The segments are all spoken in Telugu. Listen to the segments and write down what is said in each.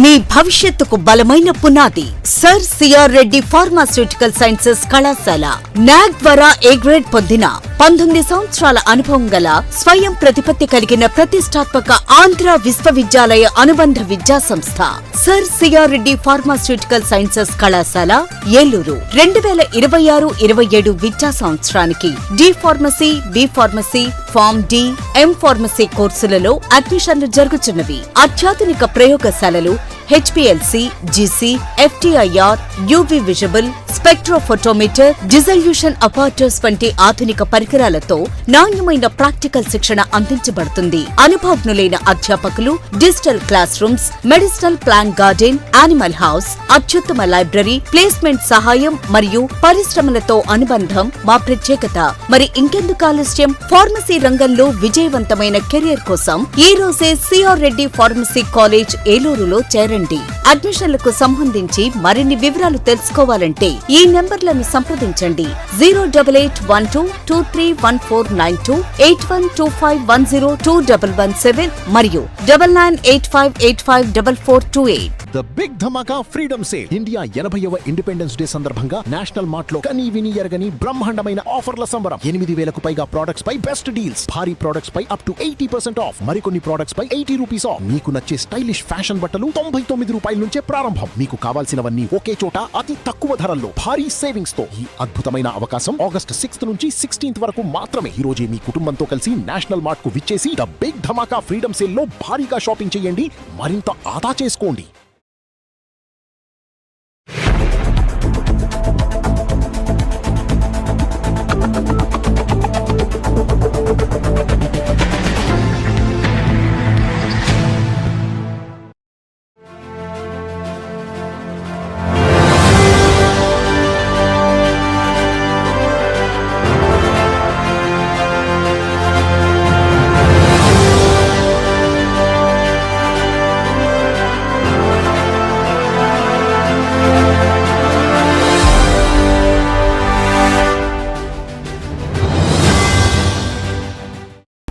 మీ భవిష్యత్తుకు బలమైన పునాది sir CR Reddy pharmaceutical sciences కళాశాల. నాగ్ ద్వారా ఏ గ్రేడ్ పొందిన 19 సంవత్సరాల అనుభవం గల స్వయం ప్రతిపత్తి కలిగిన ప్రతిష్టాత్మక ఆంధ్ర విశ్వవిద్యాలయ అనుబంధ విద్యా సంస్థ sir CR Reddy pharmaceutical sciences కళాశాల, ఏలూరు. 2026-27 విద్యా సంవత్సరానికి D pharmacy, B pharmacy, pharm D, M pharmacy కోర్సులలో అడ్మిషన్లు జరుగుతున్నవి. అత్యాధునిక ప్రయోగశాలలు, HPLC, GC, FTIR, UV visible, spectrophotometer, dissolution apparatus వంటి ఆధునిక పరికరాలతో నాణ్యమైన ప్రాక్టికల్ శిక్షణ అందించబడుతుంది. అనుభవజ్ఞులైన అధ్యాపకులు, digital classrooms, medicinal plant garden, animal house, అత్యుత్తమ లైబ్రరీ, ప్లేస్మెంట్ సహాయం మరియు పరిశ్రమలతో అనుబంధం మా ప్రత్యేకత. మరి ఇంకెందుకు ఆలస్యం? ఫార్మసీ రంగంలో విజయవంతమైన కెరీర్ కోసం ఈ రోజే సిఆర్ రెడ్డి ఫార్మసీ కాలేజ్, ఏలూరులో చేరండి. అడ్మిషన్లకు సంబంధించి మరిన్ని వివరాలు తెలుసుకోవాలంటే ఈ నెంబర్లను సంప్రదించండి. 08812231492, 8125102117 మరియు 9985854428. The big Dhamaka freedom sale. India 80వ ఇండిపెండెన్స్ డే సందర్భంగా నేషనల్ మార్ట్ లో కనీ విని ఎరగని బ్రహ్మాండమైన ఆఫర్ల సంబరం. 8,000కు పైగా ప్రొడక్ట్స్ పై బెస్ట్ డీల్స్, భారీ ప్రొడక్ట్స్ పై అప్ టు 80% ఆఫ్, మరికొన్ని ప్రొడక్ట్స్ పై 80 రూపీస్ ఆఫ్. మీకు నచ్చే స్టైలిష్ ఫ్యాషన్ బట్టలు 99 రూపాయల నుంచే ప్రారంభం. మీకు కావాల్సినవన్నీ ఒకే చోట అతి తక్కువ ధరల్లో భారీ సేవింగ్స్ తో. ఈ అద్భుతమైన అవకాశం ఆగస్ట్ 6 నుంచి 16 వరకు మాత్రమే. ఈ రోజే మీ కుటుంబంతో కలిసి నేషనల్ మార్ట్ కు విచ్చేసి the big Dhamaka freedom sale లో భారీగా షాపింగ్ చేయండి, మరింత ఆదా చేసుకోండి.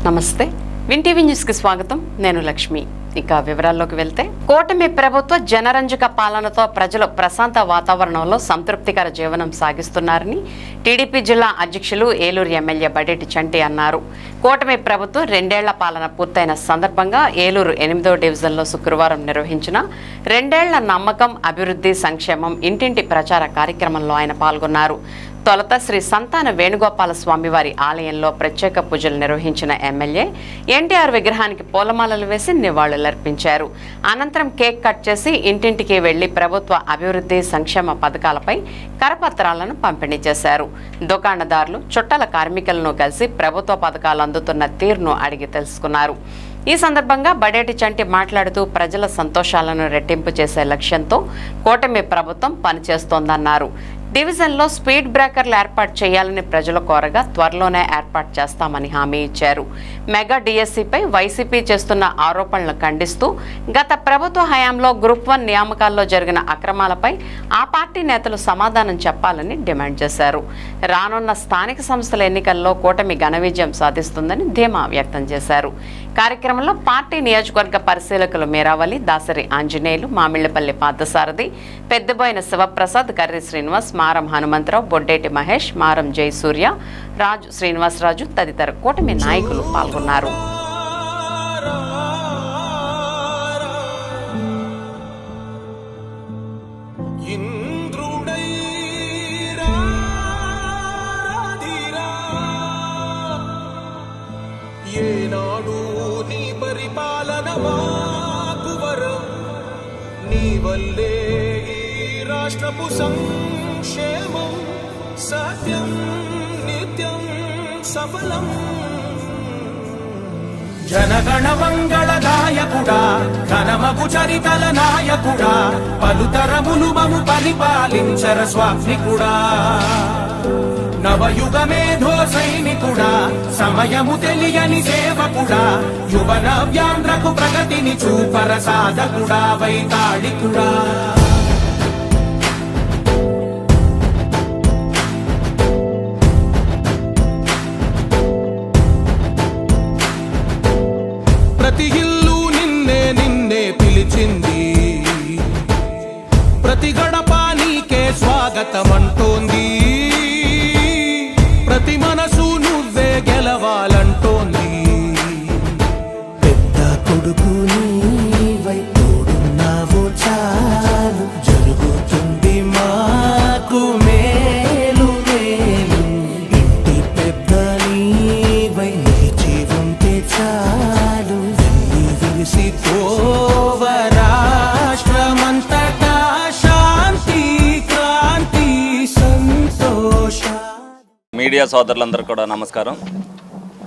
నమస్తే, విన్ టీవీ న్యూస్ కి స్వాగతం. నేను లక్ష్మి. ఇక వివరాల్లోకి వెళ్తే, కూటమి ప్రభుత్వ జనరంజక పాలనతో ప్రజలు ప్రశాంత వాతావరణంలో సంతృప్తికర జీవనం సాగిస్తున్నారని టీడీపీ జిల్లా అధ్యక్షులు, ఏలూరు ఎమ్మెల్యే బడేటి చంటి అన్నారు. కూటమి ప్రభుత్వం 2 ఏళ్ల పాలన పూర్తయిన సందర్భంగా ఏలూరు 8వ డివిజన్లో శుక్రవారం నిర్వహించిన 2 ఏళ్ల నమ్మకం, అభివృద్ధి, సంక్షేమం ఇంటింటి ప్రచార కార్యక్రమంలో ఆయన పాల్గొన్నారు. తొలుత శ్రీ సంతాన వేణుగోపాల స్వామివారి ఆలయంలో ప్రత్యేక పూజలు నిర్వహించిన ఎమ్మెల్యే ఎన్టీఆర్ విగ్రహానికి పూలమాలలు వేసి నివాళులర్పించారు. అనంతరం కేక్ కట్ చేసి ఇంటింటికి వెళ్లి ప్రభుత్వ అభివృద్ధి, సంక్షేమ పథకాలపై కరపత్రాలను పంపిణీ చేశారు. దుకాణదారులు, చుట్టల కార్మికులను కలిసి ప్రభుత్వ పథకాలు అందుతున్న తీరును అడిగి తెలుసుకున్నారు. ఈ సందర్భంగా బడేటి చంటి మాట్లాడుతూ ప్రజల సంతోషాలను రెట్టింపు చేసే లక్ష్యంతో కూటమి ప్రభుత్వం పనిచేస్తోందన్నారు. డివిజన్లో స్పీడ్ బ్రేకర్లు ఏర్పాటు చేయాలని ప్రజలు కోరగా త్వరలోనే ఏర్పాటు చేస్తామని హామీ ఇచ్చారు. మెగా డిఎస్సిపై వైసీపీ చేస్తున్న ఆరోపణలు ఖండిస్తూ గత ప్రభుత్వ హయాంలో గ్రూప్ 1 నియామకాల్లో జరిగిన అక్రమాలపై ఆ పార్టీ నేతలు సమాధానం చెప్పాలని డిమాండ్ చేశారు. రానున్న స్థానిక సంస్థల ఎన్నికల్లో కూటమి ఘన విజయం సాధిస్తుందని ధీమా వ్యక్తం చేశారు. కార్యక్రమంలో పార్టీ నియోజకవర్గ పరిశీలకులు మీరావళి, దాసరి ఆంజనేయులు, మామిళ్లపల్లి పార్థసారథి, పెద్దబోయిన శివప్రసాద్, కర్రి శ్రీనివాస్, మారం హనుమంతరావు, బొడ్డేటి మహేష్, మారం జయసూర్య, రాజు శ్రీనివాసరాజు తదితర కూటమి నాయకులు పాల్గొన్నారు. రాష్ట్రపు సంక్షేమం సత్యం నిత్యం సఫలం. జనగణ మంగళదాయకుడా, ఘనమగు చరితల నాయకుడా, పలుతరములు మము పరిపాలించర స్వామికుడా. నవయుగ మేధో సైనికుడా, సమయము తెలియని సేవకుడా, యువన వ్యాంధ్రకు ప్రగతిని చూపర సాధకుడా, వైతాళికుడా. ప్రతి ఇల్లు నిన్నే నిన్నే పిలిచింది. కొడుకు నీవై తోడున్నావు చాలు, జరుగుతుంది మాకు మేలు మేలు. ఇంటి పెద్ద నీవై నిలిచి ఉంటే చాలు, వెల్లి విరిసి పోవ రాష్ట్రమంతటా శాంతి క్రాంతి సంతోష. మీడియా సోదరులందరూ కూడా నమస్కారం.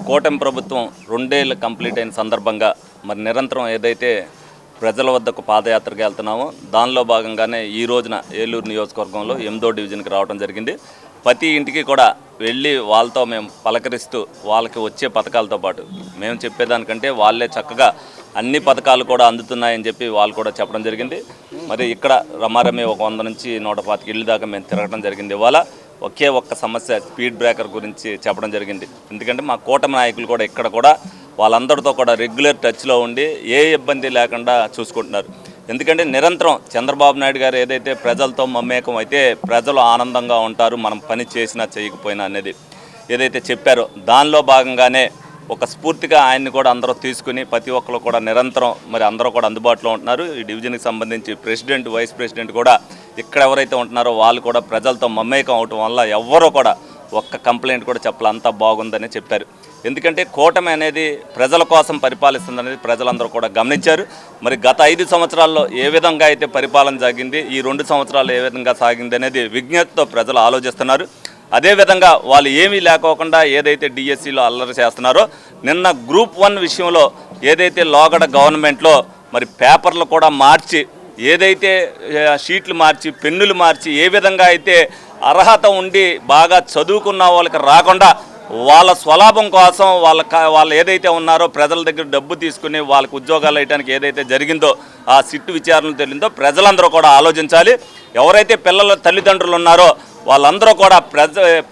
కూటమి ప్రభుత్వం 2 ఏళ్ళు కంప్లీట్ అయిన సందర్భంగా మరి నిరంతరం ఏదైతే ప్రజల వద్దకు పాదయాత్రకు వెళ్తున్నామో దానిలో భాగంగానే ఈ రోజున ఏలూరు నియోజకవర్గంలో 8వ డివిజన్కి రావడం జరిగింది. ప్రతి ఇంటికి కూడా వెళ్ళి వాళ్ళతో మేము పలకరిస్తూ వాళ్ళకి వచ్చే పథకాలతో పాటు మేము చెప్పేదానికంటే వాళ్ళే చక్కగా అన్ని పథకాలు కూడా అందుతున్నాయని చెప్పి వాళ్ళు కూడా చెప్పడం జరిగింది. మరి ఇక్కడ రమారమి ఒక 100 నుంచి 125 ఇళ్ళు దాకా మేము తిరగడం జరిగింది. ఇవాళ ఒకే ఒక్క సమస్య స్పీడ్ బ్రేకర్ గురించి చెప్పడం జరిగింది. ఎందుకంటే మా కూటమి నాయకులు కూడా ఇక్కడ కూడా వాళ్ళందరితో కూడా రెగ్యులర్ టచ్లో ఉండి ఏ ఇబ్బంది లేకుండా చూసుకుంటున్నారు. ఎందుకంటే నిరంతరం చంద్రబాబు నాయుడు గారు ఏదైతే ప్రజలతో మమేకం అయితే ప్రజలు ఆనందంగా ఉంటారు, మనం పని చేసినా చేయకపోయినా అనేది ఏదైతే చెప్పారో దానిలో భాగంగానే ఒక స్ఫూర్తిగా ఆయన్ని కూడా అందరూ తీసుకుని ప్రతి ఒక్కరు కూడా నిరంతరం మరి అందరూ కూడా అందుబాటులో ఉంటున్నారు. ఈ డివిజన్కి సంబంధించి ప్రెసిడెంట్, వైస్ ప్రెసిడెంట్ కూడా ఇక్కడ ఎవరైతే ఉంటున్నారో వాళ్ళు కూడా ప్రజలతో మమేకం అవటం వల్ల ఎవ్వరూ కూడా ఒక్క కంప్లైంట్ కూడా చెప్పాలి, అంతా బాగుందని చెప్పారు. ఎందుకంటే కూటమి అనేది ప్రజల కోసం పరిపాలిస్తుందనేది ప్రజలందరూ కూడా గమనించారు. మరి గత 5 సంవత్సరాల్లో ఏ విధంగా అయితే పరిపాలన సాగింది, ఈ 2 సంవత్సరాలు ఏ విధంగా సాగింది అనేది విజ్ఞతతో ప్రజలు ఆలోచిస్తున్నారు. అదేవిధంగా వాళ్ళు ఏమీ లేకోకుండా ఏదైతే డిఎస్సిలో అల్లరి చేస్తున్నారో నిన్న గ్రూప్ 1 విషయంలో ఏదైతే లోగడ గవర్నమెంట్లో మరి పేపర్లు కూడా మార్చి ఏదైతే షీట్లు మార్చి పెన్నులు మార్చి ఏ విధంగా అయితే అర్హత ఉండి బాగా చదువుకున్న వాళ్ళకి రాకుండా వాళ్ళ స్వలాభం కోసం వాళ్ళు ఏదైతే ఉన్నారో ప్రజల దగ్గర డబ్బు తీసుకుని వాళ్ళకి ఉద్యోగాలు వేయడానికి ఏదైతే జరిగిందో ఆ సిట్టు విచారణ తెలిందో ప్రజలందరూ కూడా ఆలోచించాలి. ఎవరైతే పిల్లల తల్లిదండ్రులు ఉన్నారో వాళ్ళందరూ కూడా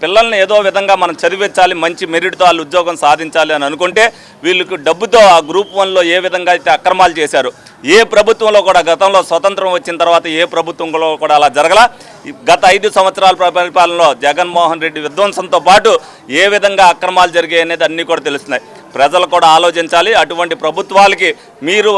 పిల్లల్ని ఏదో విధంగా మనం చదివించాలి, మంచి మెరిట్తో వాళ్ళు ఉద్యోగం సాధించాలి అని అనుకుంటే వీళ్ళకి డబ్బుతో ఆ గ్రూప్ 1లో ఏ విధంగా అయితే అక్రమాలు చేశారు, ఏ ప్రభుత్వంలో కూడా గతంలో స్వతంత్రం వచ్చిన తర్వాత ఏ ప్రభుత్వంలో కూడా అలా జరగల. గత 5 సంవత్సరాల పరిపాలనలో జగన్మోహన్ రెడ్డి విధ్వంసంతో పాటు ఏ విధంగా అక్రమాలు జరిగాయి అనేది అన్నీ కూడా తెలుస్తున్నాయి. ప్రజలు కూడా ఆలోచించాలి. అటువంటి ప్రభుత్వాలకి మీరు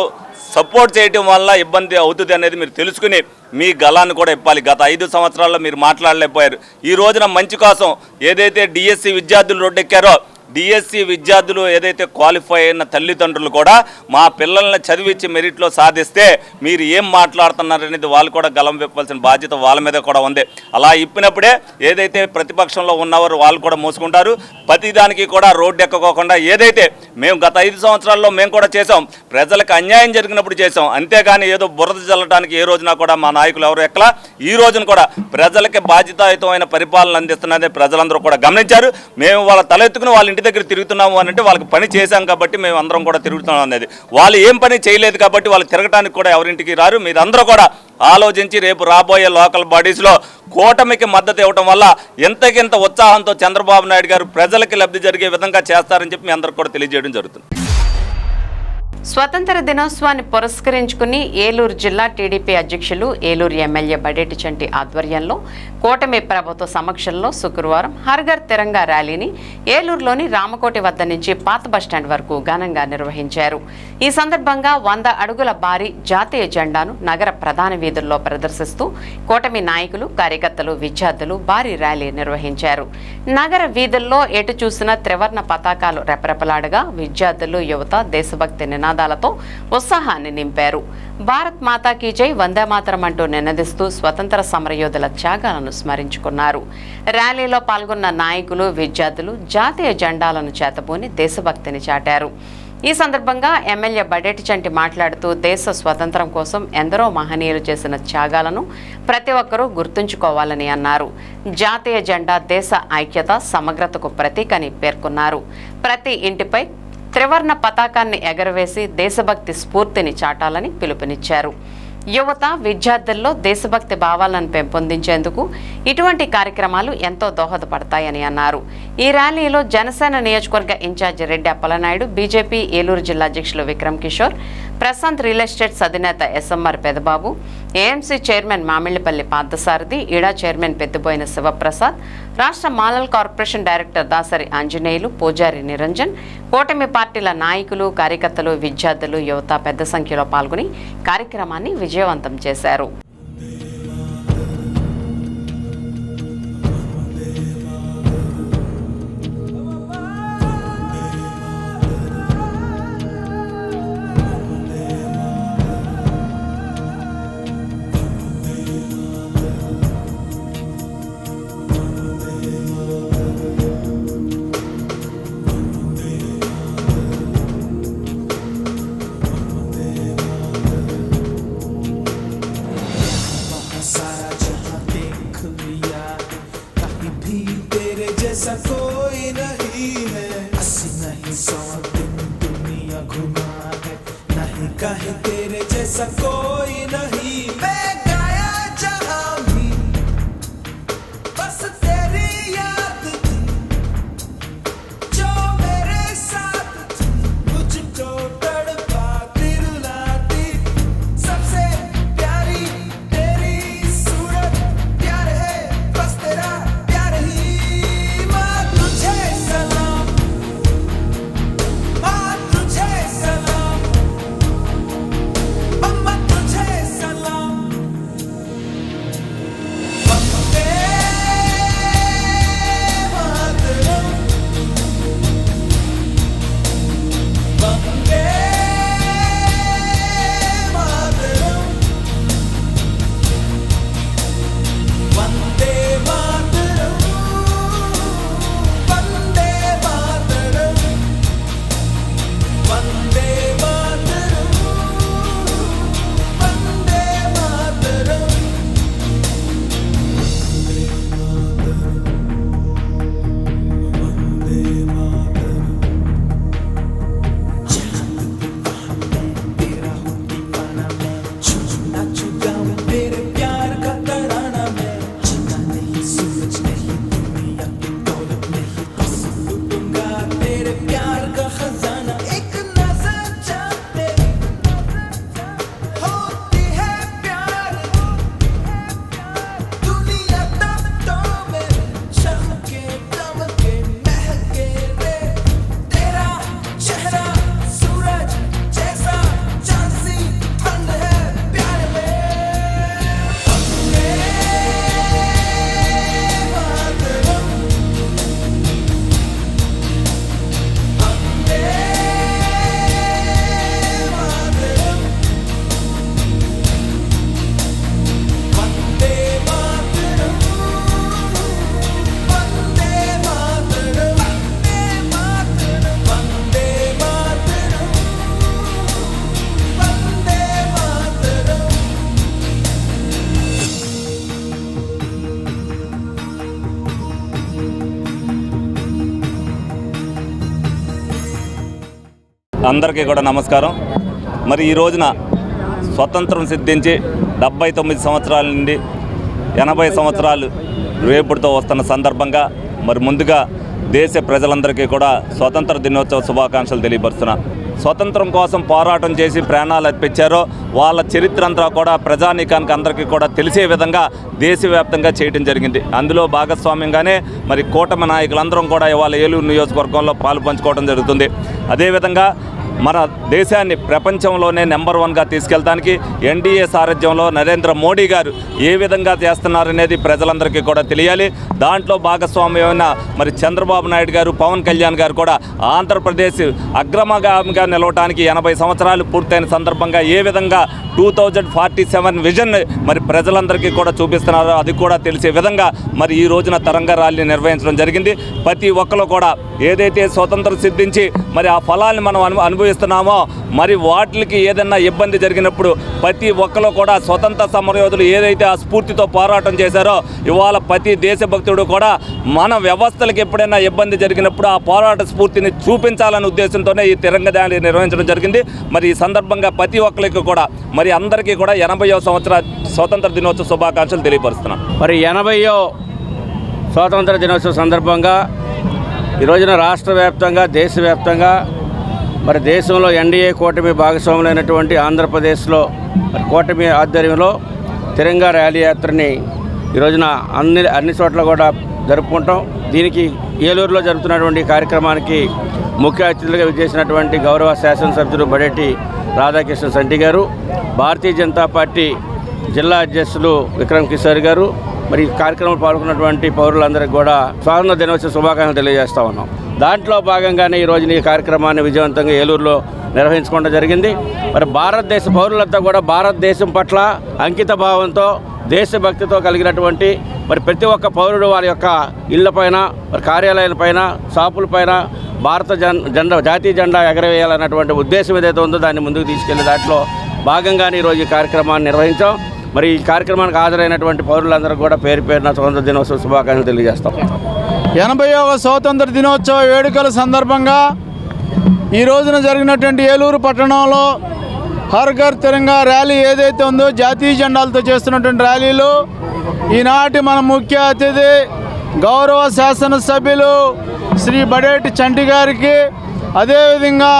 సపోర్ట్ చేయడం వల్ల ఇబ్బంది అవుతుంది అనేది మీరు తెలుసుకుని మీ గలాన్ని కూడా ఇప్పాలి. గత 5 సంవత్సరాల్లో మీరు మాట్లాడలేకపోయారు. ఈ రోజున మంచి కోసం ఏదైతే డిఎస్సి విద్యార్థులు రోడ్డెక్కారో డిఎస్సి విద్యార్థులు ఏదైతే క్వాలిఫై అయిన తల్లిదండ్రులు కూడా మా పిల్లల్ని చదివించి మెరిట్లో సాధిస్తే మీరు ఏం మాట్లాడుతున్నారనేది వాళ్ళు కూడా గలం విప్పాల్సిన బాధ్యత వాళ్ళ మీద కూడా ఉంది. అలా ఇప్పినప్పుడే ఏదైతే ప్రతిపక్షంలో ఉన్నవారు వాళ్ళు కూడా మోసుకుంటారు. ప్రతిదానికి కూడా రోడ్డు ఎక్కకోకుండా ఏదైతే మేము గత 5 సంవత్సరాల్లో మేము కూడా చేసాం, ప్రజలకు అన్యాయం జరిగినప్పుడు చేసాం, అంతేగాని ఏదో బురద చల్లడానికి ఏ రోజున కూడా మా నాయకులు ఎవరు ఎక్కలా. ఈ రోజున కూడా ప్రజలకి బాధ్యతాయుతమైన పరిపాలన అందిస్తున్నదే ప్రజలందరూ కూడా గమనించారు. మేము వాళ్ళ తలెత్తుకుని వాళ్ళ ఇంటి దగ్గర తిరుగుతున్నాము అని అంటే వాళ్ళకి పని చేశాం కాబట్టి మేము అందరం కూడా తిరుగుతున్నాం అనేది. వాళ్ళు ఏం పని చేయలేదు కాబట్టి వాళ్ళు తిరగడానికి కూడా ఎవరింటికి రారు. మీరందరూ కూడా ఆలోచించి రేపు రాబోయే లోకల్ బాడీస్లో కూటమికి మద్దతు ఇవ్వడం వల్ల ఎంతకింత ఉత్సాహంతో చంద్రబాబు నాయుడు గారు ప్రజలకి లబ్ధి జరిగే విధంగా చేస్తారని చెప్పి మీ అందరికీ కూడా తెలియజేయడం జరుగుతుంది. స్వతంత్ర దినోత్సవాన్ని పురస్కరించుకుని ఏలూరు జిల్లా టీడీపీ అధ్యక్షులు ఏలూరు ఎమ్మెల్యే బడేటి చంటి ఆధ్వర్యంలో కూటమి ప్రభుత్వ సమక్షంలో శుక్రవారం హర్ఘర్ తిరంగా ర్యాలీని ఏలూరులోని రామకోటి వద్ద నుంచి పాత బస్టాండ్ వరకు ఘనంగా నిర్వహించారు. ఈ సందర్భంగా 100 అడుగుల భారీ జాతీయ జెండాను నగర ప్రధాన వీధుల్లో ప్రదర్శిస్తూ కూటమి నాయకులు, కార్యకర్తలు, విద్యార్థులు భారీ ర్యాలీ నిర్వహించారు. నగర వీధుల్లో ఎటు చూసినా త్రివర్ణ పతాకాలు రెపరెపలాడగా విద్యార్థులు, యువత దేశభక్తి నినాదాలతో ఉత్సాహాన్ని నింపారు. భారత్ మాతాకి జై, వందే మాతరం అంటూ నినదిస్తూ స్వతంత్ర సమరయోధుల త్యాగాలను స్మరించుకున్నారు. ర్యాలీలో పాల్గొన్న నాయకులు, విద్యార్థులు జాతీయ జెండాలను చేతబూని దేశభక్తిని చాటారు. ఈ సందర్భంగా ఎమ్మెల్యే బడేటి చంటి మాట్లాడుతూ దేశ స్వతంత్రం కోసం ఎందరో మహనీయులు చేసిన త్యాగాలను ప్రతి ఒక్కరూ గుర్తుంచుకోవాలని అన్నారు. జాతీయ జెండా దేశ ఐక్యత, సమగ్రతకు ప్రతీకని పేర్కొన్నారు. ప్రతి ఇంటిపై త్రివర్ణ పతాకాన్ని ఎగరవేసి దేశభక్తి స్ఫూర్తిని చాటాలని పిలుపునిచ్చారు. యువత, విద్యార్థుల్లో దేశభక్తి భావాలను పెంపొందించేందుకు ఇటువంటి కార్యక్రమాలు ఎంతో దోహదపడతాయని అన్నారు. ఈ ర్యాలీలో జనసేన నియోజకవర్గ ఇన్ఛార్జి రెడ్డి అప్పలనాయుడు, బీజేపీ ఏలూరు జిల్లా అధ్యక్షులు విక్రమ్ కిషోర్, ప్రశాంత్ రియల్ ఎస్టేట్స్ అధినేత SMR Pedababu, AMC chairman Mamillapalli Parthasarathi, ఈడా చైర్మన్ పెద్దబోయిన శివప్రసాద్, రాష్ట్ర మాలల్ కార్పొరేషన్ డైరెక్టర్ దాసరి ఆంజనేయులు, పూజారి నిరంజన్, కూటమి పార్టీల నాయకులు, కార్యకర్తలు, విద్యార్థులు, యువత పెద్ద సంఖ్యలో పాల్గొని కార్యక్రమాన్ని విజయవంతం చేశారు. सारा जहां देख लिया, कहीं भी तेरे जैसा कोई नहीं है। 80 नहीं 100 दिन दुनिया घुमा है, नहीं कहीं तेरे जैसा कोई नहीं। मैं गाया जहां भी बस तेरी याद थी, जो मेरे साथ थी, मुझको तड़पाती रुलाती। सबसे प्यारी तेरी सूरत, प्यार है बस तेरा प्यार ही। माँ तुझे सलाम, माँ तुझे सलाम, मम्मा तुझे सलाम। वंदे मातरम, वंदे मातरम, वंदे मातरम, वंदे मातरम, वंदे मातरम, वंदे मातरम। तेरा हूँ दीवाना मैं, छूना छुगाऊं तेरे प्यार का तराना मैं। जीना नहीं सूरज नहीं दुनिया की दौलत नहीं, बस लूटूंगा तेरे प्यार का खजाना। एक नजर चाहते होती है प्यार, दुनिया तब तो मेरे चमके दमके महके रे। तेरा चेहरा सूरज जैसा, चांद सी ठंड है प्यार में। वंदे मातरम, वंदे मातरम, वंदे मातरम, वंदे मातरम, वंदे मातरम, वंदे मातरम। అందరికీ కూడా నమస్కారం. మరి ఈ రోజున స్వతంత్రం సిద్ధించి 79 సంవత్సరాల నుండి 80 సంవత్సరాలు రేపుడుతో వస్తున్న సందర్భంగా మరి ముందుగా దేశ ప్రజలందరికీ కూడా స్వతంత్ర దినోత్సవ శుభాకాంక్షలు తెలియపరుస్తున్నా. స్వతంత్రం కోసం పోరాటం చేసి ప్రాణాలు అర్పించారో వాళ్ళ చరిత్ర అంతా కూడా ప్రజానీకానికి అందరికీ కూడా తెలిసే విధంగా దేశవ్యాప్తంగా చేయడం జరిగింది. అందులో భాగస్వామ్యంగానే మరి కూటమి నాయకులందరం కూడా ఇవాళ ఏలూరు నియోజకవర్గంలో పాలు పంచుకోవడం జరుగుతుంది. అదేవిధంగా మన దేశాన్ని ప్రపంచంలోనే నెంబర్ 1గా తీసుకెళ్ళడానికి ఎన్డీఏ సారథ్యంలో నరేంద్ర మోడీ గారు ఏ విధంగా చేస్తున్నారనేది ప్రజలందరికీ కూడా తెలియాలి. దాంట్లో భాగస్వామ్యమైన మరి చంద్రబాబు నాయుడు గారు, పవన్ కళ్యాణ్ గారు కూడా ఆంధ్రప్రదేశ్ అగ్రగామిగా నిలవడానికి 80 సంవత్సరాలు పూర్తయిన సందర్భంగా ఏ విధంగా 2047 విజన్ మరి ప్రజలందరికీ కూడా చూపిస్తున్నారో అది కూడా తెలిసే విధంగా మరి ఈ రోజున తరంగ ర్యాలీ నిర్వహించడం జరిగింది. ప్రతి ఒక్కరు కూడా ఏదైతే స్వతంత్రం సిద్ధించి మరి ఆ ఫలాన్ని మనం అనుభవిస్తున్నామో మరి వాటికి ఏదైనా ఇబ్బంది జరిగినప్పుడు ప్రతి ఒక్కరు కూడా స్వతంత్ర సమరయోధులు ఏదైతే ఆ స్ఫూర్తితో పోరాటం చేశారో ఇవాళ ప్రతి దేశభక్తుడు కూడా మన వ్యవస్థలకు ఎప్పుడైనా ఇబ్బంది జరిగినప్పుడు ఆ పోరాట స్ఫూర్తిని చూపించాలనే ఉద్దేశంతోనే ఈ తిరంగ ర్యాలీ నిర్వహించడం జరిగింది. మరి ఈ సందర్భంగా ప్రతి ఒక్కరికి కూడా మరి అందరికీ కూడా 80వ సంవత్సర స్వాతంత్ర దినోత్సవ శుభాకాంక్షలు తెలియపరుస్తున్నాం. మరి 80వ స్వాతంత్ర దినోత్సవ సందర్భంగా ఈ రోజున రాష్ట్ర వ్యాప్తంగా దేశవ్యాప్తంగా మరి దేశంలో ఎన్డీఏ కూటమి భాగస్వాములైనటువంటి ఆంధ్రప్రదేశ్లో మరి కూటమి ఆధ్వర్యంలో తిరంగా ర్యాలీ యాత్రని ఈ రోజున అన్ని చోట్ల కూడా జరుపుకుంటాం. దీనికి ఏలూరులో జరుగుతున్నటువంటి కార్యక్రమానికి ముఖ్య అతిథులుగా విచ్చేసినటువంటి గౌరవ శాసనసభ్యులు బడేటి రాధాకృష్ణ సంటి గారు, భారతీయ జనతా పార్టీ జిల్లా అధ్యక్షులు విక్రమ్ కిషోర్ గారు, మరి ఈ కార్యక్రమంలో పాల్గొన్నటువంటి పౌరులందరికీ కూడా స్వాతంత్ర దినోత్సవ శుభాకాంక్షలు తెలియజేస్తూ ఉన్నాం. దాంట్లో భాగంగానే ఈ రోజున ఈ కార్యక్రమాన్ని విజయవంతంగా ఏలూరులో నిర్వహించుకోవడం జరిగింది. మరి భారతదేశ పౌరులంతా కూడా భారతదేశం పట్ల అంకిత భావంతో, దేశభక్తితో కలిగినటువంటి మరి ప్రతి ఒక్క పౌరుడు వారి యొక్క ఇళ్లపైన, మరి కార్యాలయాలపైన, షాపులపైన భారత జెండా, జాతీయ జెండా ఎగరవేయాలన్నటువంటి ఉద్దేశం ఏదైతే ఉందో దాన్ని ముందుకు తీసుకెళ్లే దాంట్లో భాగంగానే ఈరోజు ఈ కార్యక్రమాన్ని నిర్వహించాం. మరి ఈ కార్యక్రమానికి హాజరైనటువంటి పౌరులందరూ కూడా పేరు పేరున స్వాతంత్ర దినోత్సవ శుభాకాంక్షలు తెలియజేస్తాం. 80వ స్వాతంత్ర దినోత్సవ వేడుకల సందర్భంగా ఈ రోజున జరిగినటువంటి ఏలూరు పట్టణంలో హర్ ఘర్ తిరంగా ర్యాలీ ఏదైతే ఉందో, జాతీయ జెండాలతో చేస్తున్నటువంటి ర్యాలీలో ఈనాటి మన ముఖ్య అతిథి గౌరవ శాసనసభ్యులు శ్రీ బడేటి చంటి గారికి, అదేవిధంగా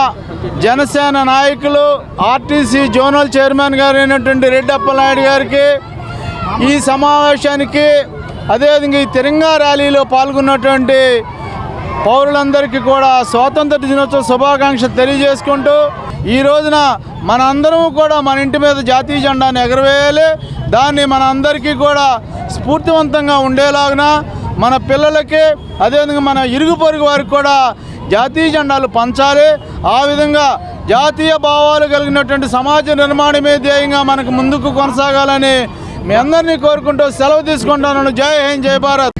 జనసేన నాయకులు ఆర్టీసీ జోనల్ చైర్మన్ గారు అయినటువంటి రెడ్డి అప్పలనాయుడు గారికి, ఈ సమావేశానికి అదేవిధంగా ఈ తిరంగా ర్యాలీలో పాల్గొన్నటువంటి పౌరులందరికీ కూడా స్వాతంత్ర దినోత్సవ శుభాకాంక్షలు తెలియజేసుకుంటూ, ఈ రోజున మన అందరం కూడా మన ఇంటి మీద జాతీయ జెండాను ఎగరవేయాలి. దాన్ని మన అందరికీ కూడా స్ఫూర్తివంతంగా ఉండేలాగున మన పిల్లలకి, అదేవిధంగా మన ఇరుగు పొరుగు వారికి కూడా జాతీయ జెండాలు పంచాలి. ఆ విధంగా జాతీయ భావాలు కలిగినటువంటి సమాజ నిర్మాణమే ధ్యేయంగా మనకు ముందుకు కొనసాగాలని మీ అందరినీ కోరుకుంటూ సెలవు తీసుకుంటాను. జై హింద్, జై భారత్.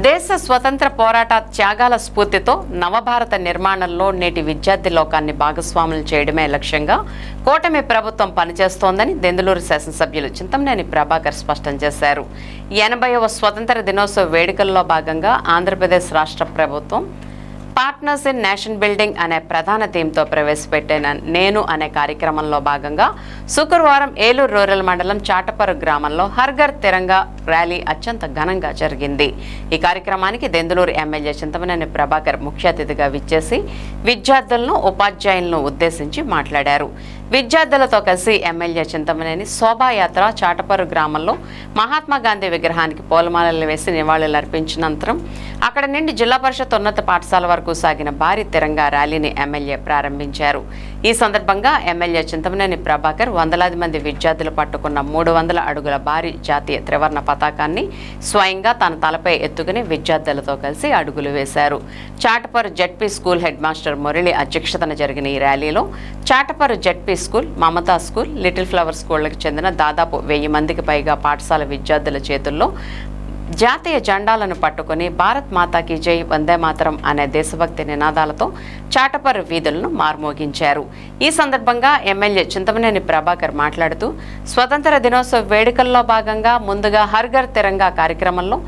దేశ స్వతంత్ర పోరాట త్యాగాల స్ఫూర్తితో నవభారత నిర్మాణంలో నేటి విద్యార్థి లోకాన్ని భాగస్వాములు చేయడమే లక్ష్యంగా కూటమి ప్రభుత్వం పనిచేస్తోందని దెందులూరు శాసనసభ్యులు చింతమనేని ప్రభాకర్ స్పష్టం చేశారు. 80వ స్వతంత్ర దినోత్సవ వేడుకల్లో భాగంగా ఆంధ్రప్రదేశ్ రాష్ట్ర ప్రభుత్వం పార్ట్నర్స్ ఇన్ నేషన్ బిల్డింగ్ అనే ప్రధాన థీమ్తో ప్రవేశపెట్టిన నేను అనే కార్యక్రమంలో భాగంగా శుక్రవారం ఏలూరు రూరల్ మండలం చాటపరు గ్రామంలో హర్ ఘర్ తిరంగా ర్యాలీ అత్యంత ఘనంగా జరిగింది. ఈ కార్యక్రమానికి దెందులూరు ఎమ్మెల్యే చింతమనేని ప్రభాకర్ ముఖ్య అతిథిగా విచ్చేసి విద్యార్థులను, ఉపాధ్యాయులను ఉద్దేశించి మాట్లాడారు. విద్యార్థులతో కలిసి ఎమ్మెల్యే చింతమనేని శోభాయాత్ర చాటపరు గ్రామంలో మహాత్మా గాంధీ విగ్రహానికి పూలమాలలు వేసి నివాళులర్పించినంతరం అక్కడ నుండి జిల్లా పరిషత్ ఉన్నత పాఠశాల వరకు సాగిన భారీ తిరంగా ర్యాలీని ఎమ్మెల్యే ప్రారంభించారు. ఈ సందర్భంగా ఎమ్మెల్యే చింతమనేని ప్రభాకర్ వందలాది మంది విద్యార్థులు పట్టుకున్న 300 అడుగుల భారీ జాతీయ త్రివర్ణ పతాకాన్ని స్వయంగా తన తలపై ఎత్తుకుని విద్యార్థులతో కలిసి అడుగులు వేశారు. Chataparru ZP school headmaster Murali అధ్యక్షతన జరిగిన ఈ ర్యాలీలో Chataparru ZP school, Mamata school, Little Flower స్కూళ్లకు చెందిన దాదాపు 1000 మందికి పైగా పాఠశాల విద్యార్థుల చేతుల్లో జాతీయ జెండాలను పట్టుకుని భారత్ మాతాకి జై, వందే మాతరం అనే దేశభక్తి నినాదాలతో చాటపరు వీధులను మార్మోగించారు. ఈ సందర్భంగా ఎమ్మెల్యే చింతమనేని ప్రభాకర్ మాట్లాడుతూ స్వతంత్ర దినోత్సవ వేడుకల్లో భాగంగా ముందుగా హర్ ఘర్ తిరంగా కార్యక్రమంలో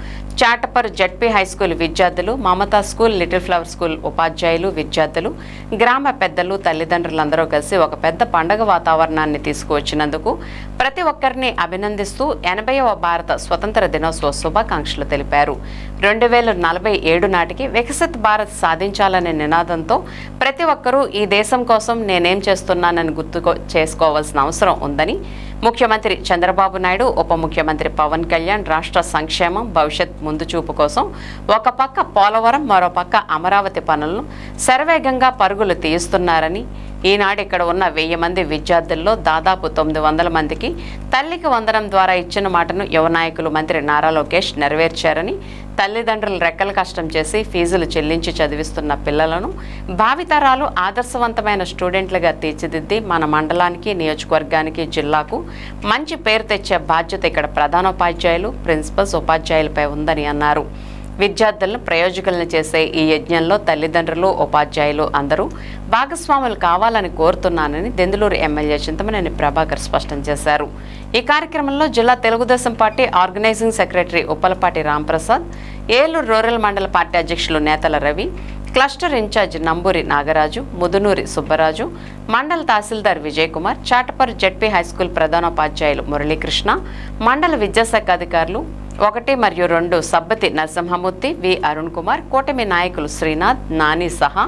చాటపరు జెడ్పీ హైస్కూల్ విద్యార్థులు, Mamata school, Little flower school ఉపాధ్యాయులు, విద్యార్థులు, గ్రామ పెద్దలు, తల్లిదండ్రులందరూ కలిసి ఒక పెద్ద పండగ వాతావరణాన్ని తీసుకువచ్చినందుకు ప్రతి ఒక్కరిని అభినందిస్తూ 80వ భారత స్వతంత్ర దినోత్సవ శుభాకాంక్షలు తెలిపారు. 2047 నాటికి వికసిత్ భారత్ సాధించాలనే నినాదంతో ప్రతి ఒక్కరూ ఈ దేశం కోసం నేనేం చేస్తున్నానని గుర్తు చేసుకోవాల్సిన అవసరం ఉందని ముఖ్యమంత్రి చంద్రబాబు నాయుడు, ఉప ముఖ్యమంత్రి పవన్ కళ్యాణ్ రాష్ట్ర సంక్షేమం, భవిష్యత్ ముందు చూపు కోసం ఒక పక్క పోలవరం, మరో పక్క అమరావతి పనులను శరవేగంగా పరుగులు తీస్తున్నారని, ఈనాడు ఇక్కడ ఉన్న 1000 మంది విద్యార్థుల్లో దాదాపు 900 మందికి తల్లికి వందనం ద్వారా ఇచ్చిన మాటను యువ నాయకులు మంత్రి నారా లోకేష్ నెరవేర్చారని, తల్లిదండ్రులు రెక్కల కష్టం చేసి ఫీజులు చెల్లించి చదివిస్తున్న పిల్లలను భావితరాలు ఆదర్శవంతమైన స్టూడెంట్లుగా తీర్చిదిద్ది మన మండలానికి, నియోజకవర్గానికి, జిల్లాకు మంచి పేరు తెచ్చే బాధ్యత ఇక్కడ ప్రధానోపాధ్యాయులు, ప్రిన్సిపల్స్, ఉపాధ్యాయులపై ఉందని అన్నారు. విద్యార్థులను ప్రయోజకులను చేసే ఈ యజ్ఞంలో తల్లిదండ్రులు, ఉపాధ్యాయులు అందరూ భాగస్వాములు కావాలని కోరుతున్నానని దెందులూరు ఎమ్మెల్యే చింతమనేని ప్రభాకర్ స్పష్టం చేశారు. ఈ కార్యక్రమంలో జిల్లా Telugu Desam party organising secretary Uppalapati Ramprasad, Eluru rural మండల పార్టీ అధ్యక్షులు నేతల రవి, క్లస్టర్ ఇన్ఛార్జ్ నంబూరి నాగరాజు, ముదునూరి సుబ్బరాజు, మండల తహసీల్దార్ విజయ్ కుమార్, చాటపరు జెడ్పీ హైస్కూల్ ప్రధానోపాధ్యాయులు మురళీకృష్ణ, మండల విద్యాశాఖ అధికారులు 1 మరియు 2 సబ్బతి నరసింహమూర్తి, వి అరుణ్ కుమార్, కూటమి నాయకులు శ్రీనాథ్, నాని సహా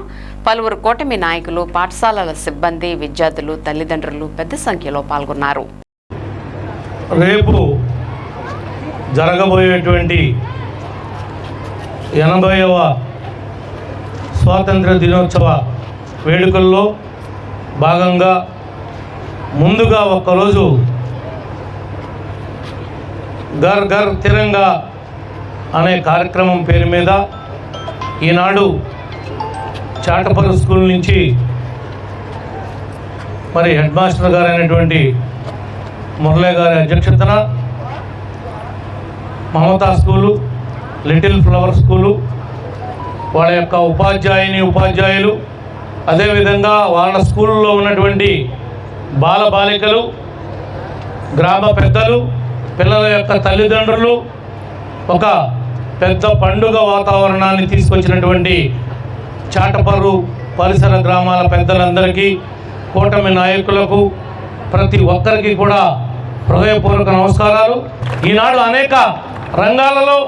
పలువురు కూటమి నాయకులు, పాఠశాలల సిబ్బంది, విద్యార్థులు, తల్లిదండ్రులు పెద్ద సంఖ్యలో పాల్గొన్నారు. రేపు జరగబోయేటువంటి 80వ స్వాతంత్ర దినోత్సవ వేడుకల్లో భాగంగా ముందుగా ఒక్కరోజు ఘర్ ఘర్ తిరంగా అనే కార్యక్రమం పేరు మీద ఈనాడు చాటపర్రు స్కూల్ నుంచి మరి హెడ్ మాస్టర్ గారు అయినటువంటి మురళీ గారి అధ్యక్షతన Mamata school, little flower school, వాళ్ళ యొక్క ఉపాధ్యాయులు, అదేవిధంగా వాళ్ళ స్కూల్లో ఉన్నటువంటి బాలబాలికలు, గ్రామ పెద్దలు, పిల్లల యొక్క తల్లిదండ్రులు ఒక పెద్ద పండుగ వాతావరణాన్ని తీసుకొచ్చినటువంటి చాటపర్రు పరిసర గ్రామాల పెద్దలందరికీ, కూటమి నాయకులకు, ప్రతి ఒక్కరికి కూడా హృదయపూర్వక నమస్కారాలు. ఈనాడు అనేక రంగాలలో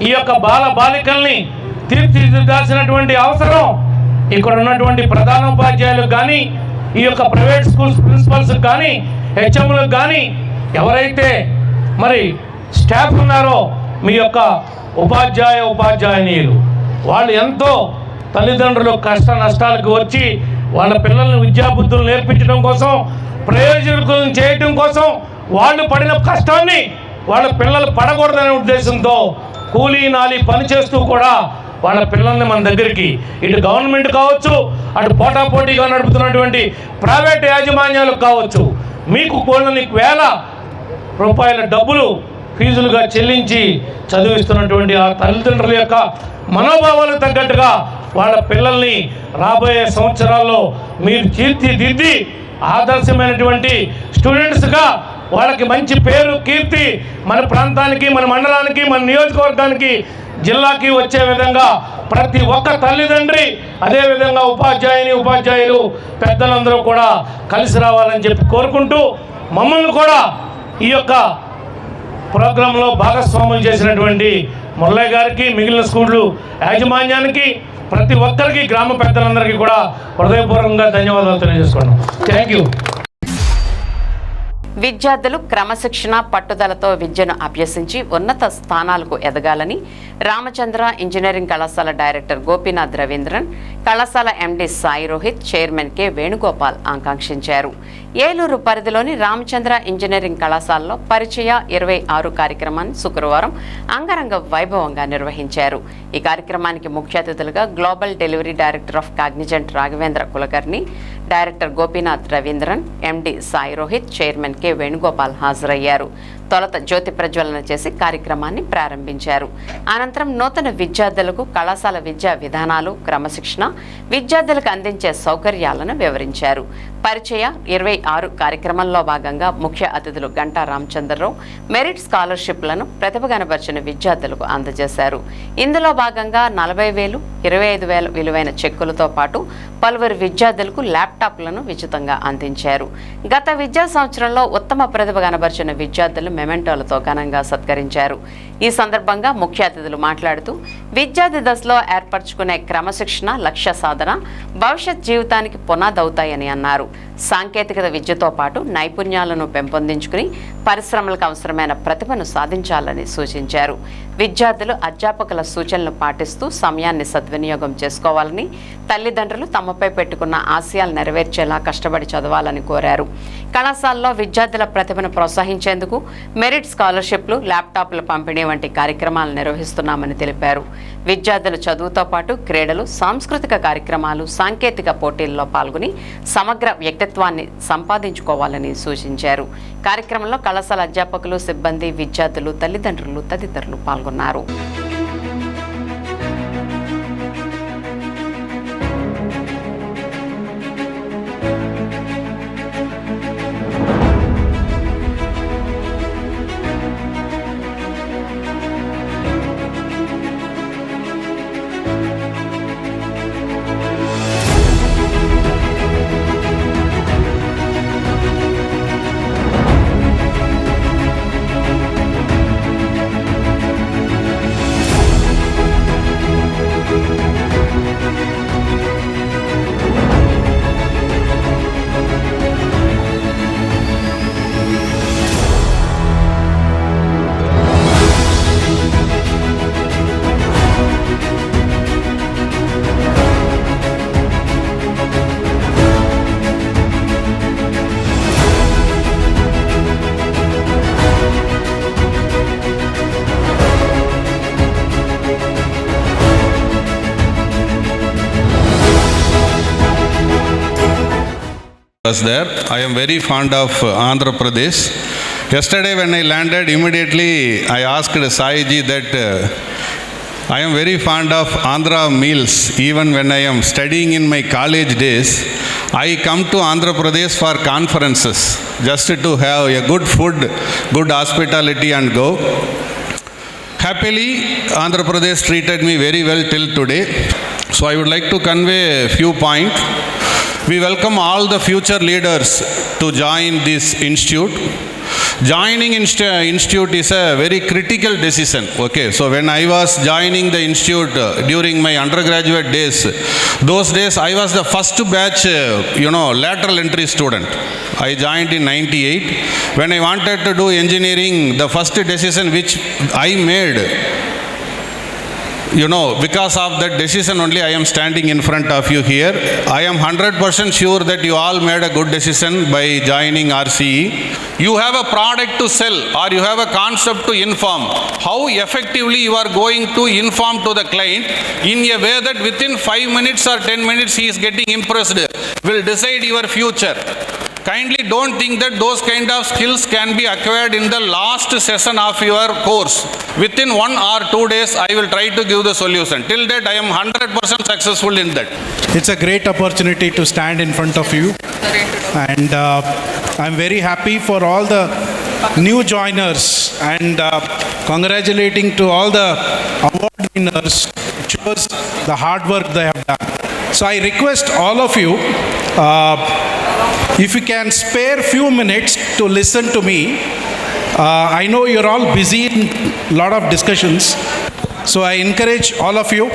ఈ యొక్క బాలికల్ని తీర్చిదిద్దాల్సినటువంటి అవసరం ఇక్కడ ఉన్నటువంటి ప్రధానోపాధ్యాయులకు కానీ, ఈ యొక్క ప్రైవేట్ స్కూల్స్ ప్రిన్సిపల్స్కి కానీ, హెచ్ఎంలకు కానీ, ఎవరైతే మరి స్టాఫ్ ఉన్నారో మీ యొక్క ఉపాధ్యాయునీయులు వాళ్ళు ఎంతో తల్లిదండ్రులు కష్ట నష్టాలకు వచ్చి వాళ్ళ పిల్లల్ని విద్యాబుద్ధులు నేర్పించడం కోసం, ప్రయోజకులను చేయటం కోసం వాళ్ళు పడిన కష్టాన్ని వాళ్ళ పిల్లలు పడకూడదనే ఉద్దేశంతో కూలీ నాలి పని చేస్తూ కూడా వాళ్ళ పిల్లల్ని మన దగ్గరికి, ఇటు గవర్నమెంట్ కావచ్చు, అటు పోటాపోటీగా నడుపుతున్నటువంటి ప్రైవేట్ యాజమాన్యాలకు కావచ్చు, మీకు కొన్ని వేల రూపాయల డబ్బులు ఫీజులుగా చెల్లించి చదివిస్తున్నటువంటి ఆ తల్లిదండ్రుల యొక్క మనోభావాలకు తగ్గట్టుగా వాళ్ళ పిల్లల్ని రాబోయే సంవత్సరాల్లో మీరు తీర్చిదిద్ది ఆదర్శమైనటువంటి స్టూడెంట్స్గా వాళ్ళకి మంచి పేరు, కీర్తి మన ప్రాంతానికి, మన మండలానికి, మన నియోజకవర్గానికి, జిల్లాకి వచ్చే విధంగా ప్రతి ఒక్క తల్లిదండ్రి, అదేవిధంగా ఉపాధ్యాయులు పెద్దలందరూ కూడా కలిసి రావాలని చెప్పి కోరుకుంటూ, మమ్మల్ని కూడా ఈ యొక్క ప్రోగ్రాంలో భాగస్వాములు చేసినటువంటి మురళీ గారికి, మిగిలిన స్కూళ్ళు యాజమాన్యానికి, ప్రతి ఒక్కరికి, గ్రామ పెద్దలందరికీ కూడా హృదయపూర్వకంగా ధన్యవాదాలు తెలియజేసుకున్నాం. Thank you. విద్యార్థులు క్రమశిక్షణ, పట్టుదలతో విద్యను అభ్యసించి ఉన్నత స్థానాలకు ఎదగాలని రామచంద్ర ఇంజనీరింగ్ కళాశాల డైరెక్టర్ గోపీనాథ్ రవీంద్రన్, కళాశాల MD Sai Rohit, chairman K Venugopal ఆకాంక్షించారు. ఏలూరు పరిధిలోని రామచంద్ర ఇంజనీరింగ్ కళాశాలలో పరిచయ 26 కార్యక్రమాన్ని శుక్రవారం అంగరంగ వైభవంగా నిర్వహించారు. ఈ కార్యక్రమానికి ముఖ్య అతిథులుగా global delivery director of Cognizant Raghavendra Kulkarni, director Gopinath Ravindran, MD Sai Rohit, chairman K Venugopal హాజరయ్యారు. తొలుత జ్యోతి ప్రజ్వలన చేసి కార్యక్రమాన్ని ప్రారంభించారు. అనంతరం నూతన విద్యార్థులకు కళాశాల విద్యా విధానాలు, క్రమశిక్షణ, విద్యార్థులకు అందించే సౌకర్యాలను వివరించారు. పరిచయ 26 కార్యక్రమంలో భాగంగా ముఖ్య అతిథులు గంటా రామచంద్రరావు మెరిట్ స్కాలర్షిప్లను ప్రతిభ కనబర్చిన విద్యార్థులకు అందజేశారు. ఇందులో భాగంగా 40,000, 25,000 విలువైన చెక్కులతో పాటు పలువురు విద్యార్థులకు ల్యాప్టాప్లను ఉచితంగా అందించారు. గత విద్యా సంవత్సరంలో ఉత్తమ ప్రతిభ కనబర్చిన విద్యార్థులు మెమెంటోలతో ఘనంగా సత్కరించారు. ఈ సందర్భంగా ముఖ్య అతిథులు మాట్లాడుతూ విద్యార్థి దశలో ఏర్పరచుకునే క్రమశిక్షణ, లక్ష్య సాధన భవిష్యత్ జీవితానికి పునాదవుతాయని అన్నారు. సాంకేతికత విద్యతో పాటు నైపుణ్యాలను పెంపొందించుకుని పరిశ్రమలకు అవసరమైన ప్రతిభను సాధించాలని సూచించారు. విద్యార్థులు అధ్యాపకుల సూచనలు పాటిస్తూ సమయాన్ని సద్వినియోగం చేసుకోవాలని, తల్లిదండ్రులు తమపై పెట్టుకున్న ఆశయాలు నెరవేర్చేలా కష్టపడి చదవాలని కోరారు. కళాశాలలో విద్యార్థుల ప్రతిభను ప్రోత్సహించేందుకు మెరిట్ స్కాలర్షిప్లు, ల్యాప్టాప్ల పంపిణీ వంటి కార్యక్రమాలు నిర్వహిస్తున్నామని తెలిపారు. విద్యార్థులు చదువుతో పాటు క్రీడలు, సాంస్కృతిక కార్యక్రమాలు, సాంకేతిక పోటీల్లో పాల్గొని సమగ్ర వ్యక్తిత్వాన్ని సంపాదించుకోవాలని సూచించారు. కార్యక్రమంలో కళాశాల అధ్యాపకులు, సిబ్బంది, విద్యార్థులు, తల్లిదండ్రులు తదితరులు పాల్గొన్నారు. was there. I am very fond of Andhra Pradesh. Yesterday when I landed, immediately I asked Saiji that I am very fond of Andhra meals. Even when I am studying in my college days, I come to Andhra Pradesh for conferences just to have a good food, good hospitality and go. Happily, Andhra Pradesh treated me very well till today. So I would like to convey a few points. We welcome all the future leaders to join this institute. Joining institute is a very critical decision. Okay, so when I was joining the institute during my undergraduate days, those days I was the first batch, lateral entry student. I joined in 98. When I wanted to do engineering, the first decision which I made, because of that decision only I am standing in front of you here. I am 100% sure that you all made a good decision by joining RCE. You have a product to sell or you have a concept to inform. How effectively you are going to inform to the client in a way that within 5 minutes or 10 minutes he is getting impressed will decide your future. Kindly don't think that those kind of skills can be acquired in the last session of your course. Within 1 or 2 days, I will try to give the solution. Till that, I am 100% successful in that. It's a great opportunity to stand in front of you. And I'm very happy for all the new joiners and congratulating to all the award winners. It shows the hard work they have done. So I request all of you, if you can spare few minutes to listen to me. I know you're all busy in a lot of discussions. So I encourage all of you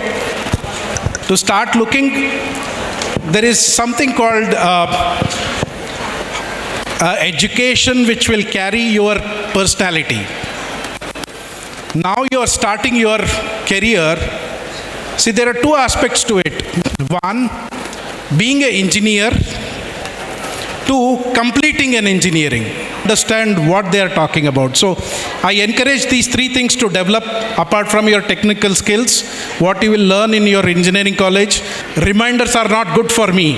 to start looking. There is something called education which will carry your personality. Now you are starting your career. See, there are two aspects to it. One, being an engineer. Two, completing an engineering. Understand what they are talking about. So I encourage these three things to develop apart from your technical skills, what you will learn in your engineering college. Reminders are not good for me.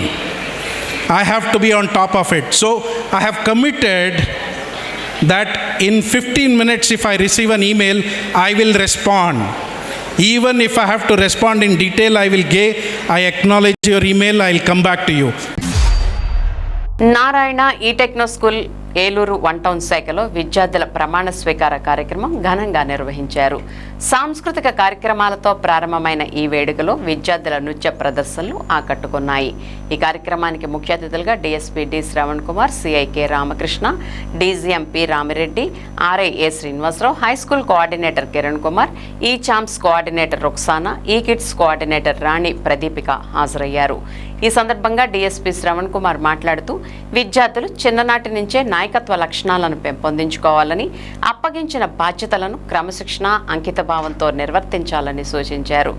I have to be on top of it. So I have committed that in 15 minutes if I receive an email, I will respond. Even if I have to respond in detail, I acknowledge your email, I will come back to you. Narayana ఈ టెక్నో స్కూల్ ఏలూరు 1 టౌన్ శాఖలో విద్యార్థుల ప్రమాణ స్వీకార కార్యక్రమం ఘనంగా నిర్వహించారు. సాంస్కృతిక కార్యక్రమాలతో ప్రారంభమైన ఈ వేడుకలో విద్యార్థుల నృత్య ప్రదర్శనలు ఆకట్టుకున్నాయి. ఈ కార్యక్రమానికి ముఖ్య అతిథులుగా DSP D Shravan Kumar, CI K Ramakrishna, DGM P Ramireddy, RI A Srinivasarao, high school coordinator Kiran Kumar, E champs coordinator Rukhsana, ఈ కిడ్స్ కోఆర్డినేటర్ రాణి ప్రదీపిక హాజరయ్యారు. ఈ సందర్భంగా డీఎస్పీ శ్రవణ్ కుమార్ మాట్లాడుతూ విద్యార్థులు చిన్ననాటి నుంచే నాయకత్వ లక్షణాలను పెంపొందించుకోవాలని, అప్పగించిన బాధ్యతలను క్రమశిక్షణ, అంకితభావంతో నిర్వర్తించాలని సూచించారు.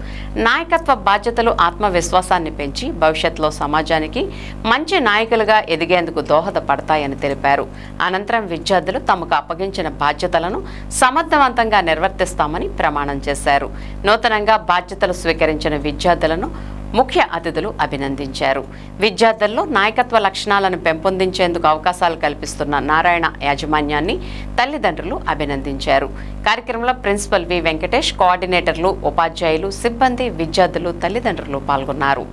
నాయకత్వ బాధ్యతలు ఆత్మవిశ్వాసాన్ని పెంచి భవిష్యత్తులో సమాజానికి మంచి నాయకులుగా ఎదిగేందుకు దోహదపడతాయని తెలిపారు. అనంతరం విద్యార్థులు తమకు అప్పగించిన బాధ్యతలను సమర్థవంతంగా నిర్వర్తిస్తామని ప్రమాణం చేశారు. నూతనంగా బాధ్యతలు స్వీకరించిన విద్యార్థులను ముఖ్య అతిథులు అభినందించారు. విద్యార్థుల్లో నాయకత్వ లక్షణాలను పెంపొందించేందుకు అవకాశాలు కల్పిస్తున్న నారాయణ యాజమాన్యాన్ని తల్లిదండ్రులు అభినందించారు. కార్యక్రమంలో ప్రిన్సిపల్ వి వెంకటేష్, కోఆర్డినేటర్లు, ఉపాధ్యాయులు, సిబ్బంది, విద్యార్థులు, తల్లిదండ్రులు పాల్గొన్నారు.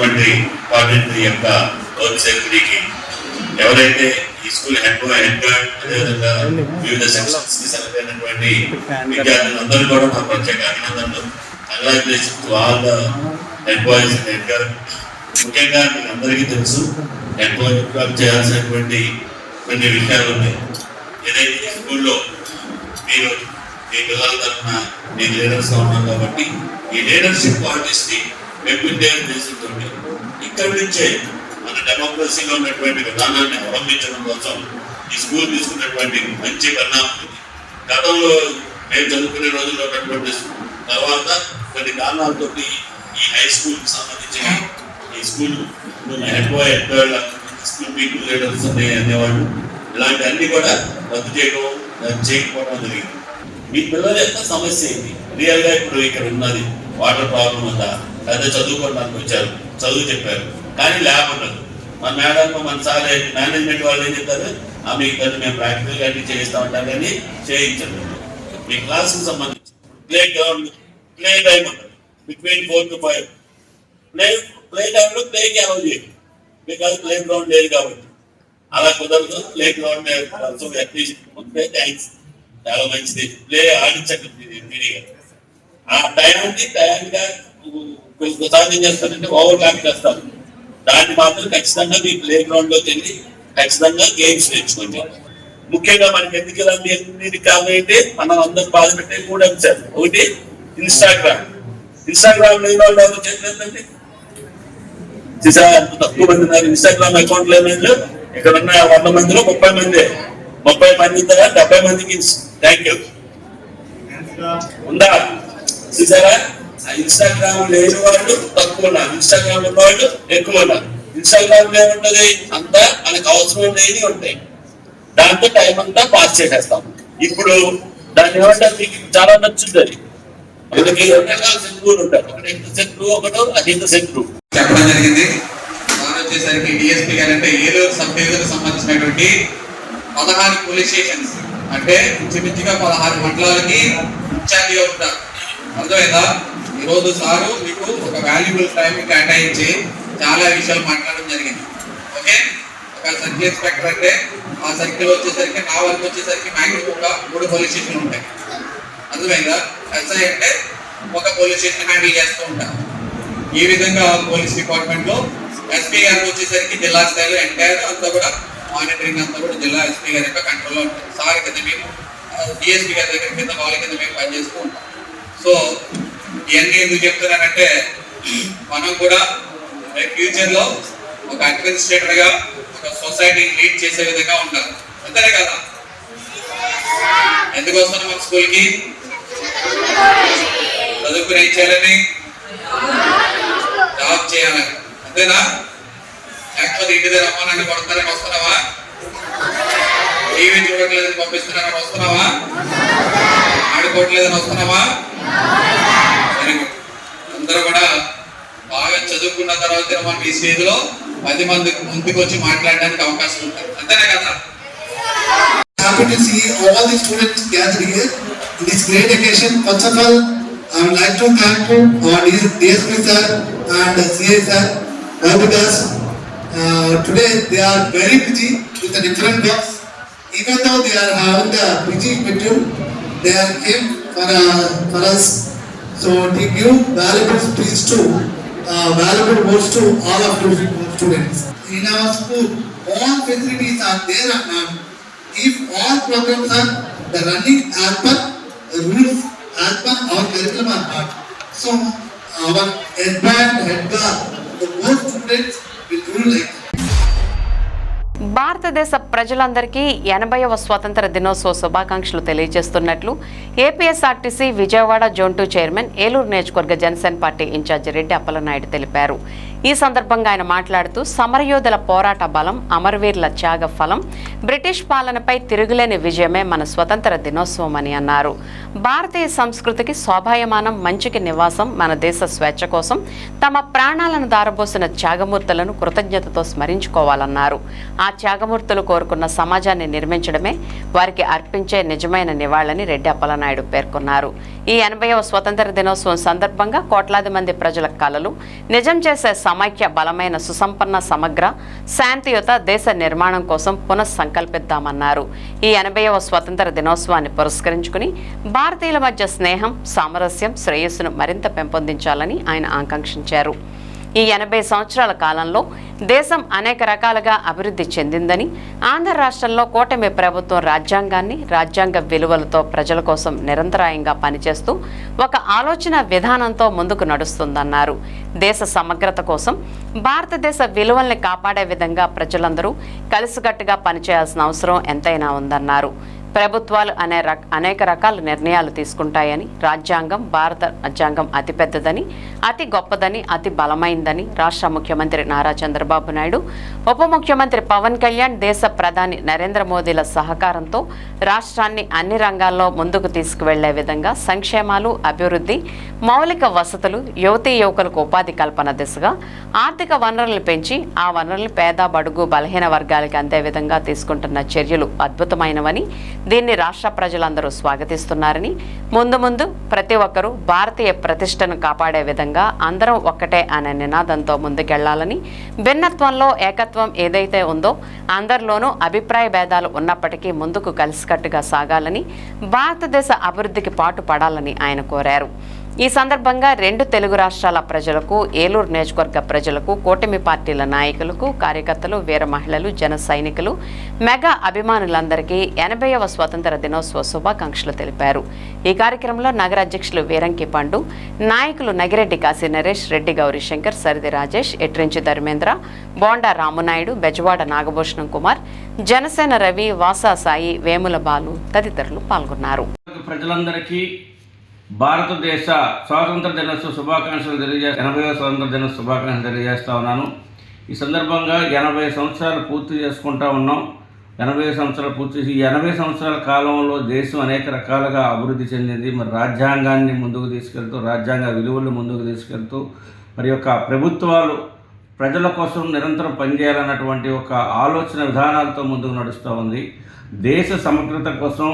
ఉన్నటువంటి ఇంపార్టెంట్ ఈ యొక్క వర్క్ సెక్రటరీకి, ఎవరైతే ఈ స్కూల్ హెడ్ గార్డ్, అదేవిధంగా వివిధ సెక్షన్స్ కి సెలెక్ట్ అయినటువంటి విద్యార్థులందరూ కూడా నా ప్రత్యేక అభినందనలు. Congratulation to all the head boys and head girl. ముఖ్యంగా మీకు అందరికీ తెలుసు, హెడ్ బాయ్ చేయాల్సినటువంటి కొన్ని విషయాలు ఉన్నాయి. ఏదైతే స్కూల్లో మీరు మీ పిల్లల తరఫున నేను లీడర్స్గా ఉన్నాను కాబట్టి ఈ లీడర్షిప్ క్వాలిటీస్ ని పెంపొందేయాలని చేస్తుంటే ఇక్కడి నుంచే మన డెమోక్రసీలో ఉన్నటువంటి విధానాన్ని అవలంబించడం కోసం ఈ స్కూల్ తీసుకున్నటువంటి మంచి పరిణామం. గతంలో మేము చదువుకునే రోజుల్లో ఉన్నటువంటి తర్వాత కొన్ని కారణాలతో ఈ హై స్కూల్ కి సంబంధించిన ఈ school head boy head girl school people leaders అనేవాళ్ళు ఇలాంటి అన్ని కూడా రద్దు చేయకపోవడం జరిగింది. మీ పిల్లల యొక్క సమస్య ఏంటి? రియల్ గా ఇప్పుడు ఇక్కడ ఉన్నది వాటర్ ప్రాబ్లం ఉందా, లేదా చదువుకోవడానికి వచ్చారు, చదువు చెప్పారు కానీ ల్యాబ్ ఉండదు. మన మేడం మన సార్ మేనేజ్మెంట్ వాళ్ళు ఏం చెప్తారు, మీకు దాన్ని మేము ప్రాక్టికల్ అన్ని చేయిస్తా ఉంటాం కానీ చేయించండి. మీ క్లాస్ కి సంబంధించి ప్లే టైం ఉంటుంది బిట్వీన్ 4 to 5. ప్లే టైంలో ప్లేకి అలౌ చేయండి. మీకు అది ప్లే గ్రౌండ్ లేదు కాబట్టి అలా కుదరదు. ప్లే గ్రౌండ్ అట్లీస్ట్ ఉంటే థ్యాంక్స్, చాలా మంచిది. ప్లే ఆడించండి. ఆ టయానికి సాధ్యం చేస్తారంటే ఓవర్ ల్యాప్ చేస్తారు. దాన్ని మాత్రం ఖచ్చితంగా మీ ప్లే గ్రౌండ్ లోకి వెళ్ళి ఖచ్చితంగా గేమ్స్ నేర్చుకోండి. ముఖ్యంగా మనకి ఎందుకు ఇలా కారణం ఏంటి, మనం అందరూ బాధ పెట్టే 3 అంశాలు. ఒకటి ఇన్స్టాగ్రామ్ లేని వాళ్ళు ఎవరు చెప్పలేదండి. తక్కువ మంది ఉన్నారు ఇన్స్టాగ్రామ్ అకౌంట్ లేని వాళ్ళు. ఇక్కడ ఉన్న 100 మందిలో 30 మంది 70 మందికి థ్యాంక్ యూ ఉందా చూసారా. ఇన్స్టాగ్రామ్ లేని వాళ్ళు తక్కువ ఉన్నారు, ఇన్స్టాగ్రామ్ ఉన్న వాళ్ళు ఎక్కువ ఉన్నారు. ఇన్స్టాగ్రామ్ ఏముంటది, అంతా మనకు అవసరం లేని ఉంటాయి, దాంతో టైం అంతా పాస్ చేసేస్తాం. ఇప్పుడు దాన్ని ఏమంటారు, మీకు చాలా నచ్చుతుంది. మనకి రకరకాల శత్రువులు ఉంటారు, ఒకటి ఎంత శత్రువు, ఒకటో అహిత శత్రువు చెప్పడం జరిగింది. వచ్చేసరికి డిఎస్పీ గారు అంటే ఏలూరు సబ్ డివిజన్ సంబంధించినటువంటి 16 పోలీస్ స్టేషన్స్ అంటే ఇంచుమించుగా 16 మండలాలకి ఇన్ఛార్జిగా ఉంటారు. అర్థమైందా? ఈరోజు సారు మీకు ఒక వాల్యుబుల్ టైం కేటాయించి చాలా విషయాలు మాట్లాడడం జరిగింది. ఓకే, ఒక సర్కిల్ ఇన్స్పెక్టర్ అంటే ఆ సర్కిల్ వచ్చేసరికి నా వరకు వచ్చేసరికి మ్యాక్సిమం 3 పోలీస్ స్టేషన్లు ఉంటాయి. అర్థమైందా? ఎస్ఐ అంటే ఒక పోలీస్ స్టేషన్ హ్యాండిల్ చేస్తూ ఉంటారు. ఈ విధంగా పోలీస్ డిపార్ట్మెంట్ లో ఎస్పీ గారికి వచ్చేసరికి జిల్లా స్థాయిలో ఎంటైర్ అంతా కూడా మానిటరింగ్ అంతా కూడా జిల్లా ఎస్పీ గారి యొక్క కంట్రోల్లో ఉంటుంది. సార్ కింద మేము డిఎస్పీ గారి దగ్గర కింద వాళ్ళ కింద మేము పనిచేస్తూ ఉంటాం. సో ఇవన్నీ ఎందుకు చెప్తున్నానంటే మనం కూడా ఫ్యూచర్ లో ఒక అడ్మినిస్ట్రేటర్ గా ఒక సొసైటీని లీడ్ చేసే విధంగా ఉండాలి. అంతేనే కదా? ఎందుకు వస్తున్నాం మన స్కూల్ కి? చదువుకుని ఏం చేయాలని? జాబ్ చేయాలని. అంతేనా? లేకపోతే ఇంటి దగ్గర అమ్మ నన్ను కొడతారని వస్తున్నావా? టీవీ చూడట్లేదని పంపిస్తున్నారని వస్తున్నావా? ఆడుకోవట్లేదని వస్తున్నావా? అందరూ కూడా బాగా చదువుకున్న తర్వాత మనం ఈ స్టేజ్ లో 10 మంది ముందుకు వచ్చి మాట్లాడడానికి అవకాశం ఉంటుంది. అంతేనే కదా? Happy to see all the students gathered here in this great occasion. First of all, I would like to thank our DSP sir and CA sir because today they are very busy with the different works. Even though they are having the busy schedule, they are came for us. So they give valuable speech to valuable words to all of those students. In our school, all facilities are there. If all programs are the running as per rules, as per our curriculum are not. So our head girl, the most students will rule like. భారతదేశ ప్రజలందరికీ 80వ స్వాతంత్ర దినోత్సవ శుభాకాంక్షలు తెలియజేస్తున్నట్లు APSRTC Vijayawada zone 2 chairman, Eluru నియోజకవర్గ జనసేన పార్టీ ఇన్ఛార్జి రెడ్డి అప్పలనాయుడు తెలిపారు. ఈ సందర్భంగా ఆయన మాట్లాడుతూ సమరయోధుల పోరాట బలం, అమరవీరుల త్యాగ ఫలం, బ్రిటిష్ పాలనపై తిరుగులేని విజయమే మన స్వతంత్ర దినోత్సవం అని అన్నారు. భారతీయ సంస్కృతికి శోభాయమానం, మంచికి నివాసం మన దేశ స్వేచ్ఛ కోసం తమ ప్రాణాలను దారబోసిన త్యాగమూర్తులను కృతజ్ఞతతో స్మరించుకోవాలన్నారు. ఆ త్యాగమూర్తులు కోరుకున్న సమాజాన్ని నిర్మించడమే వారికి అర్పించే నిజమైన నివాళని రెడ్డి అప్పలనాయుడు పేర్కొన్నారు. ఈ 80వ స్వతంత్ర దినోత్సవం సందర్భంగా కోట్లాది మంది ప్రజల కలలు నిజం చేసే సమైక్య బలమైన సుసంపన్న సమగ్ర శాంతియుత దేశ నిర్మాణం కోసం పునఃసంకల్పిద్దామన్నారు. ఈ 80వ స్వతంత్ర దినోత్సవాన్ని పురస్కరించుకుని భారతీయుల మధ్య స్నేహం, సామరస్యం, శ్రేయస్సును మరింత పెంపొందించాలని ఆయన ఆకాంక్షించారు. ఈ 80 సంవత్సరాల కాలంలో దేశం అనేక రకాలుగా అభివృద్ధి చెందిందని, ఆంధ్ర రాష్ట్రంలో కూటమి ప్రభుత్వం రాజ్యాంగాన్ని, రాజ్యాంగ విలువలతో ప్రజల కోసం నిరంతరాయంగా పనిచేస్తూ ఒక ఆలోచన విధానంతో ముందుకు నడుస్తుందన్నారు. దేశ సమగ్రత కోసం భారతదేశ విలువల్ని కాపాడే విధంగా ప్రజలందరూ కలిసికట్టుగా పనిచేయాల్సిన అవసరం ఎంతైనా ఉందన్నారు. ప్రభుత్వాలు అనేక రకాల నిర్ణయాలు తీసుకుంటాయని, రాజ్యాంగం భారత రాజ్యాంగం అతిపెద్దదని, అతి గొప్పదని, అతి బలమైందని రాష్ట్ర ముఖ్యమంత్రి నారా చంద్రబాబు నాయుడు, ఉప ముఖ్యమంత్రి పవన్ కళ్యాణ్, దేశ ప్రధాని నరేంద్ర మోదీల సహకారంతో రాష్ట్రాన్ని అన్ని రంగాల్లో ముందుకు తీసుకువెళ్లే విధంగా సంక్షేమాలు, అభివృద్ధి, మౌలిక వసతులు, యువతీ యువకులకు ఉపాధి కల్పన దిశగా ఆర్థిక వనరులను పెంచి ఆ వనరులు పేద, బడుగు, బలహీన వర్గాలకు అందే విధంగా తీసుకుంటున్న చర్యలు అద్భుతమైనవని, దీన్ని రాష్ట్ర ప్రజలందరూ స్వాగతిస్తున్నారని, ముందు ప్రతి ఒక్కరూ భారతీయ ప్రతిష్టను కాపాడే విధంగా అందరం ఒక్కటే అనే నినాదంతో ముందుకెళ్లాలని, భిన్నత్వంలో ఏకత్వం ఏదైతే ఉందో అందరిలోనూ అభిప్రాయ భేదాలు ఉన్నప్పటికీ ముందుకు కలిసికట్టుగా సాగాలని, భారతదేశ అభివృద్ధికి పాటుపడాలని ఆయన కోరారు. ఈ సందర్భంగా 2 తెలుగు రాష్ట్రాల ప్రజలకు, ఏలూరు నియోజకవర్గ ప్రజలకు, కూటమి పార్టీల నాయకులకు, కార్యకర్తలు, వీర మహిళలు, జన సైనికులు, మెగా అభిమానులందరికీ 80వ స్వతంత్ర దినోత్సవ శుభాకాంక్షలు తెలిపారు. ఈ కార్యక్రమంలో నగర అధ్యక్షులు వీరంకి పండు, నాయకులు నగిరెడ్డి కాశీ నరేష్, రెడ్డి గౌరీశంకర్, సరిది రాజేష్, ఎట్రించి ధర్మేంద్ర, బోండా రామునాయుడు, బెజవాడ నాగభూషణం కుమార్, జనసేన రవి, వాసా సాయి, వేముల బాలు తదితరులు పాల్గొన్నారు. ప్రజలందరికీ భారతదేశ స్వాతంత్ర దినోత్సవ శుభాకాంక్షలు 80వ స్వాతంత్ర దినోత్సవ శుభాకాంక్షలు తెలియజేస్తా ఉన్నాను. ఈ సందర్భంగా 80 సంవత్సరాలు పూర్తి చేసుకుంటా ఉన్నాం. 80 సంవత్సరాలు పూర్తి చేసి ఈ 80 సంవత్సరాల కాలంలో దేశం అనేక రకాలుగా అభివృద్ధి చెందింది. మరి రాజ్యాంగాన్ని ముందుకు తీసుకెళ్తూ, రాజ్యాంగ విలువలు ముందుకు తీసుకెళ్తూ, మరి యొక్క ప్రభుత్వాలు ప్రజల కోసం నిరంతరం పనిచేయాలన్నటువంటి ఒక ఆలోచన విధానాలతో ముందుకు నడుస్తూ ఉంది. దేశ సమగ్రత కోసం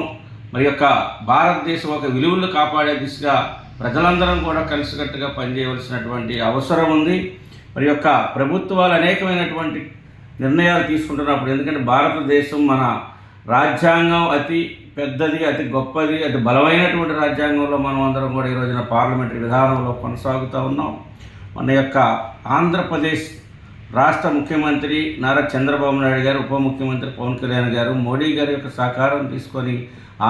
మరి యొక్క భారతదేశం ఒక విలువలు కాపాడే దిశగా ప్రజలందరం కూడా కలిసికట్టుగా పనిచేయవలసినటువంటి అవసరం ఉంది. మరి యొక్క ప్రభుత్వాలు అనేకమైనటువంటి నిర్ణయాలు తీసుకుంటున్నప్పుడు, ఎందుకంటే భారతదేశం మన రాజ్యాంగం అతి పెద్దది, అతి గొప్పది, అతి బలమైనటువంటి రాజ్యాంగంలో మనం అందరం కూడా ఈ రోజున పార్లమెంటరీ విధానంలో కొనసాగుతూ ఉన్నాం. మన యొక్క ఆంధ్రప్రదేశ్ రాష్ట్ర ముఖ్యమంత్రి నారా చంద్రబాబు నాయుడు గారు, ఉప ముఖ్యమంత్రి పవన్ కళ్యాణ్ గారు, మోడీ గారి యొక్క సహకారం తీసుకొని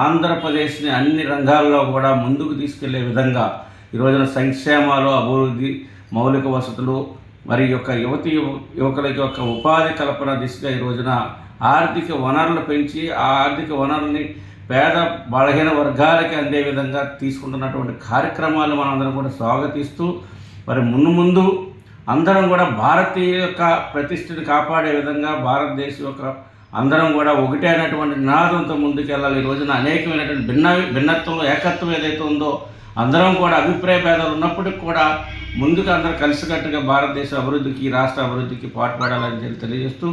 ఆంధ్రప్రదేశ్ని అన్ని రంగాల్లో కూడా ముందుకు తీసుకెళ్లే విధంగా ఈ రోజున సంక్షేమాలు, అభివృద్ధి, మౌలిక వసతులు, మరి యొక్క యువకులకి యొక్క ఉపాధి కల్పన దిశగా ఈ రోజున ఆర్థిక వనరులు పెంచి ఆ ఆర్థిక వనరుల్ని పేద, బలహీన వర్గాలకి అందే విధంగా తీసుకుంటున్నటువంటి కార్యక్రమాలు మనందరం కూడా స్వాగతిస్తూ, మరి ముందు అందరం కూడా భారతీయ యొక్క ప్రతిష్టని కాపాడే విధంగా భారతదేశం యొక్క అందరం కూడా ఒకటే అనేటువంటి నినాదంతో ముందుకెళ్ళాలి. ఈ రోజున అనేకమైనటువంటి భిన్నత్వం, ఏకత్వం ఏదైతే ఉందో అందరం కూడా అభిప్రాయ భేదాలు ఉన్నప్పటికీ కూడా ముందుకు అందరూ కలిసికట్టుగా భారతదేశ అభివృద్ధికి, రాష్ట్ర అభివృద్ధికి పాటుపడాలని తెలియజేస్తూ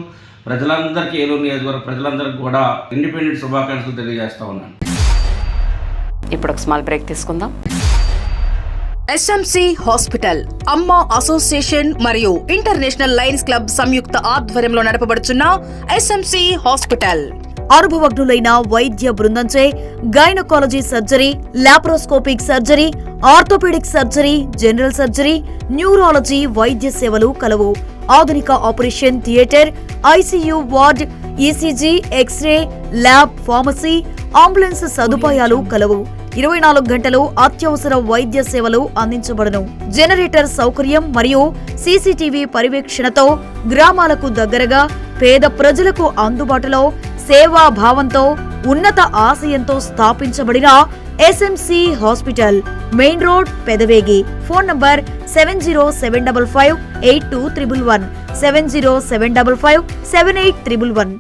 ప్రజలందరికీ, ఏలూరు నియోజకవర్గ ప్రజలందరికీ కూడా ఇండిపెండెంట్ శుభాకాంక్షలు తెలియజేస్తూ ఉన్నాను. ఇప్పుడు ఒక స్మాల్ బ్రేక్ తీసుకుందాం. SMC హాస్పిటల్ అమ్మా అసోసియేషన్ మరియు ఇంటర్నేషనల్ లయన్స్ క్లబ్ సంయుక్త ఆధ్వర్యంలో నడపబడుచున్న SMC హాస్పిటల్ అనుభవజ్ఞులైన వైద్య బృందంచే gynaecology surgery, laparoscopic surgery, orthopaedic surgery, general surgery, neurology వైద్య సేవలు కలవు. ఆధునిక operation theatre, ICU ward, ECG, x ray, lab, pharmacy, ambulance సదుపాయాలు కలవు. 24 గంటలు అత్యవసర వైద్య సేవలు అందించబడును. జనరేటర్ సౌకర్యం మరియు CCTV పర్యవేక్షణతో గ్రామాలకు దగ్గరగా పేద ప్రజలకు అందుబాటులో సేవా భావంతో ఉన్నత ఆశయంతో స్థాపించబడిన SMC hospital, main road, Pedavegi. Phone number 7075582111 70755811.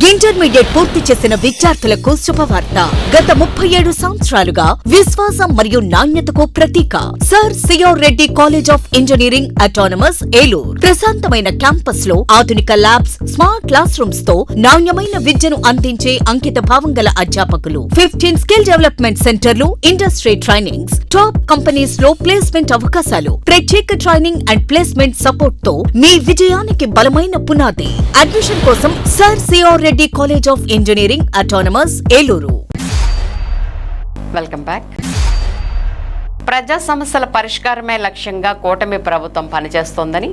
Intermediate పూర్తి చేసిన విద్యార్థులకు శుభవార్త. గత 37 సంవత్సరాలుగా విశ్వాసం మరియు నాణ్యతకు ప్రతీక sir CR Reddy college of engineering autonomous Eluru. ప్రశాంతమైన క్యాంపస్ లో ఆధునిక ల్యాబ్స్, స్మార్ట్ క్లాస్ రూమ్స్ తో నాణ్యమైన విద్యను అందించే అంకిత భావం గల అధ్యాపకులు, 15 స్కిల్ డెవలప్మెంట్ సెంటర్లు, ఇండస్ట్రీ ట్రైనింగ్స్, టాప్ కంపెనీస్ లో ప్లేస్మెంట్ అవకాశాలు, ప్రత్యేక ట్రైనింగ్ అండ్ ప్లేస్మెంట్ సపోర్ట్ తో మీ విజయానికి బలమైన పునాది. అడ్మిషన్ కోసం sir CR Reddy college of engineering autonomous Eluru. Welcome back. ప్రజా సమస్యల పరిష్కారమే లక్ష్యంగా కూటమి ప్రభుత్వం పనిచేస్తోందని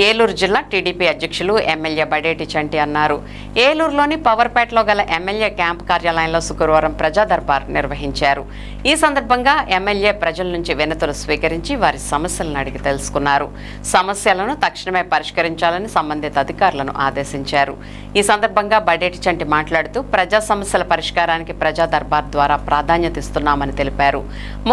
ఏలూరు జిల్లా టీడీపీ అధ్యక్షులు ఎమ్మెల్యే బడేటి చంటి అన్నారు. ఏలూరులోని పవర్పేటలో గల ఎమ్మెల్యే క్యాంపు కార్యాలయంలో శుక్రవారం ప్రజా దర్బార్ నిర్వహించారు. ఈ సందర్భంగా ఎమ్మెల్యే ప్రజల నుంచి వినతులు స్వీకరించి వారి సమస్యలను అడిగి తెలుసుకున్నారు. సమస్యలను తక్షణమే పరిష్కరించాలని సంబంధిత అధికారులను ఆదేశించారు. ఈ సందర్భంగా బడేటి చంటి మాట్లాడుతూ ప్రజా సమస్యల పరిష్కారానికి ప్రజా దర్బార్ ద్వారా ప్రాధాన్యత ఇస్తున్నామని తెలిపారు.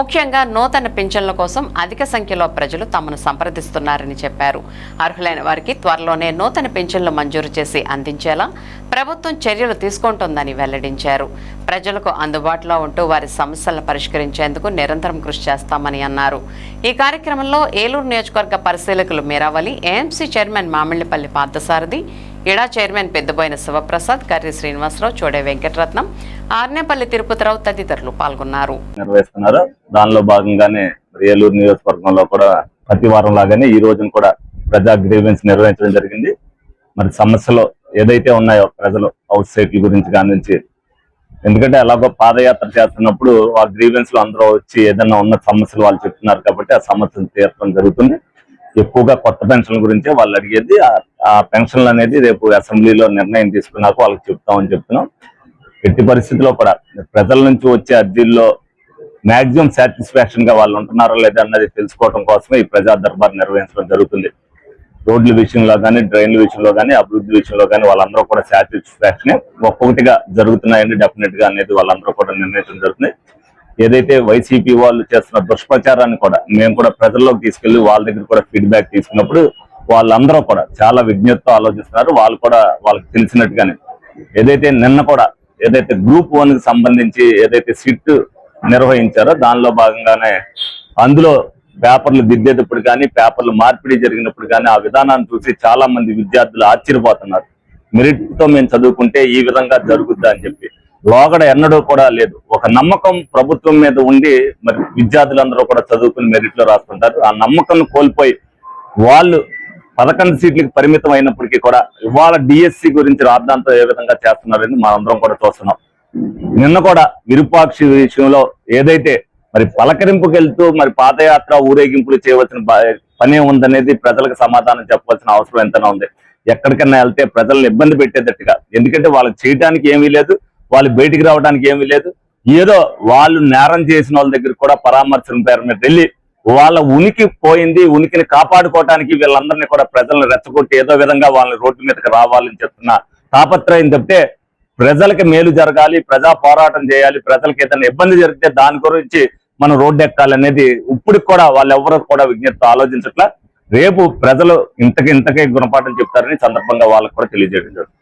ముఖ్యంగా నూతన పింఛన్ల కోసం అధిక సంఖ్యలో ప్రజలు తమను సంప్రదిస్తున్నారని చెప్పారు. అర్హులైన వారికి త్వరలోనే నూతన పింఛన్లు మంజూరు చేసి అందించేలా ప్రభుత్వం చర్యలు తీసుకుంటోందని వెల్లడించారు. ప్రజలకు అందుబాటులో ఉంటూ వారి సమస్యలను పరిష్కరించేందుకు నిరంతరం కృషి చేస్తామని అన్నారు. ఈ కార్యక్రమంలో ఏలూరు నియోజకవర్గ పరిశీలకులు మీరావళి, ఏఎంసీ చైర్మన్ మామిళ్లపల్లి పార్థసారథి, ఇడా చైర్మన్ పెద్దబోయిన శివప్రసాద్, కర్రి శ్రీనివాసరావు, చోడే వెంకటరత్నం, ఆర్నేపల్లి తిరుపతిరావు తదితరులు పాల్గొన్నారు. నిర్వహిస్తున్నారు. దానిలో భాగంగానే ఏలూరు నియోజకవర్గంలో కూడా ప్రతి వారం లాగానే ఈ రోజున కూడా ప్రజా గ్రీవెన్స్ నిర్వహించడం జరిగింది. మరి సమస్యలు ఏదైతే ఉన్నాయో ప్రజలు హౌస్ సైట్ల గురించి కానించి, ఎందుకంటే అలాగో పాదయాత్ర చేస్తున్నప్పుడు ఆ గ్రీవెన్స్ లో అందరూ వచ్చి ఏదైనా ఉన్న సమస్యలు వాళ్ళు చెప్తున్నారు కాబట్టి ఆ సమస్యలు తీర్చడం జరుగుతుంది. ఎక్కువగా కొత్త పెన్షన్ల గురించే వాళ్ళు అడిగేది. ఆ పెన్షన్లు అనేది రేపు అసెంబ్లీలో నిర్ణయం తీసుకున్నాక వాళ్ళకి చెప్తామని చెప్తున్నాం. ఎట్టి పరిస్థితుల్లో కూడా ప్రజల నుంచి వచ్చే అర్జీల్లో మాక్సిమం సాటిస్ఫాక్షన్ గా వాళ్ళు ఉంటున్నారో లేదా అన్నది తెలుసుకోవడం కోసమే ఈ ప్రజా దర్బార్ నిర్వహించడం జరుగుతుంది. రోడ్ల విషయంలో కానీ, డ్రైన్ల విషయంలో కానీ, అభివృద్ధి విషయంలో కానీ వాళ్ళందరూ కూడా సాటిస్ఫాక్షన్ ఒక్కొక్కటిగా జరుగుతున్నాయండి డెఫినెట్ గా అనేది వాళ్ళందరూ కూడా నిర్ణయించడం జరుగుతుంది. ఏదైతే వైసీపీ వాళ్ళు చేస్తున్న దుష్ప్రచారాన్ని కూడా మేము కూడా ప్రజల్లోకి తీసుకెళ్లి వాళ్ళ దగ్గర కూడా ఫీడ్బ్యాక్ తీసుకున్నప్పుడు వాళ్ళందరూ కూడా చాలా విజ్ఞతతో ఆలోచిస్తున్నారు. వాళ్ళు కూడా వాళ్ళకి తెలిసినట్టుగానే ఏదైతే నిన్న కూడా ఏదైతే గ్రూప్ 1 కి సంబంధించి ఏదైతే సిట్ నిర్వహించారో దానిలో భాగంగానే అందులో పేపర్లు దిద్దేటప్పుడు కానీ, పేపర్లు మార్పిడి జరిగినప్పుడు కానీ ఆ విధానాన్ని చూసి చాలా మంది విద్యార్థులు ఆశ్చర్యపోతున్నారు. మెరిట్ తో మేము చదువుకుంటే ఈ విధంగా జరుగుద్దా అని చెప్పి. లోగడ ఎన్నడూ కూడా లేదు. ఒక నమ్మకం ప్రభుత్వం మీద ఉండి మరి విద్యార్థులందరూ కూడా చదువుకుని మెరిట్ లో రాస్తుంటారు. ఆ నమ్మకం కోల్పోయి వాళ్ళు 11 సీట్లకు పరిమితం అయినప్పటికీ కూడా ఇవాళ డిఎస్సి గురించి రాద్దాంతో ఏ విధంగా చేస్తున్నారని మనందరం కూడా చూస్తున్నాం. నిన్న కూడా విరూపాక్షి విషయంలో ఏదైతే మరి పలకరింపుకి వెళ్తూ మరి పాదయాత్ర ఊరేగింపులు చేయవలసిన పనే ఉందనేది ప్రజలకు సమాధానం చెప్పవలసిన అవసరం ఎంతైనా ఉంది. ఎక్కడికైనా వెళ్తే ప్రజలను ఇబ్బంది పెట్టేటట్టుగా, ఎందుకంటే వాళ్ళకి చేయడానికి ఏమీ లేదు, వాళ్ళు బయటికి రావడానికి ఏమీ లేదు. ఏదో వాళ్ళు నేరం చేసిన వాళ్ళ దగ్గర కూడా పరామర్శల పేరు మీద వెళ్ళి వాళ్ళ ఉనికి పోయింది, ఉనికిని కాపాడుకోవడానికి వీళ్ళందరినీ కూడా ప్రజలను రెచ్చగొట్టి ఏదో విధంగా వాళ్ళని రోడ్డు మీదకి రావాలని చెప్తున్న తాపత్రయం తప్పితే ప్రజలకి మేలు జరగాలి, ప్రజా పోరాటం చేయాలి, ప్రజలకు ఏదైనా ఇబ్బంది జరిగితే దాని గురించి మనం రోడ్డు ఎక్కాలనేది ఇప్పటికి కూడా వాళ్ళెవరూ కూడా విజ్ఞప్తి ఆలోచించట్లా. రేపు ప్రజలు ఇంతకే గుణపాఠం చెప్తారని సందర్భంగా వాళ్ళకు కూడా తెలియజేయడం జరుగుతుంది.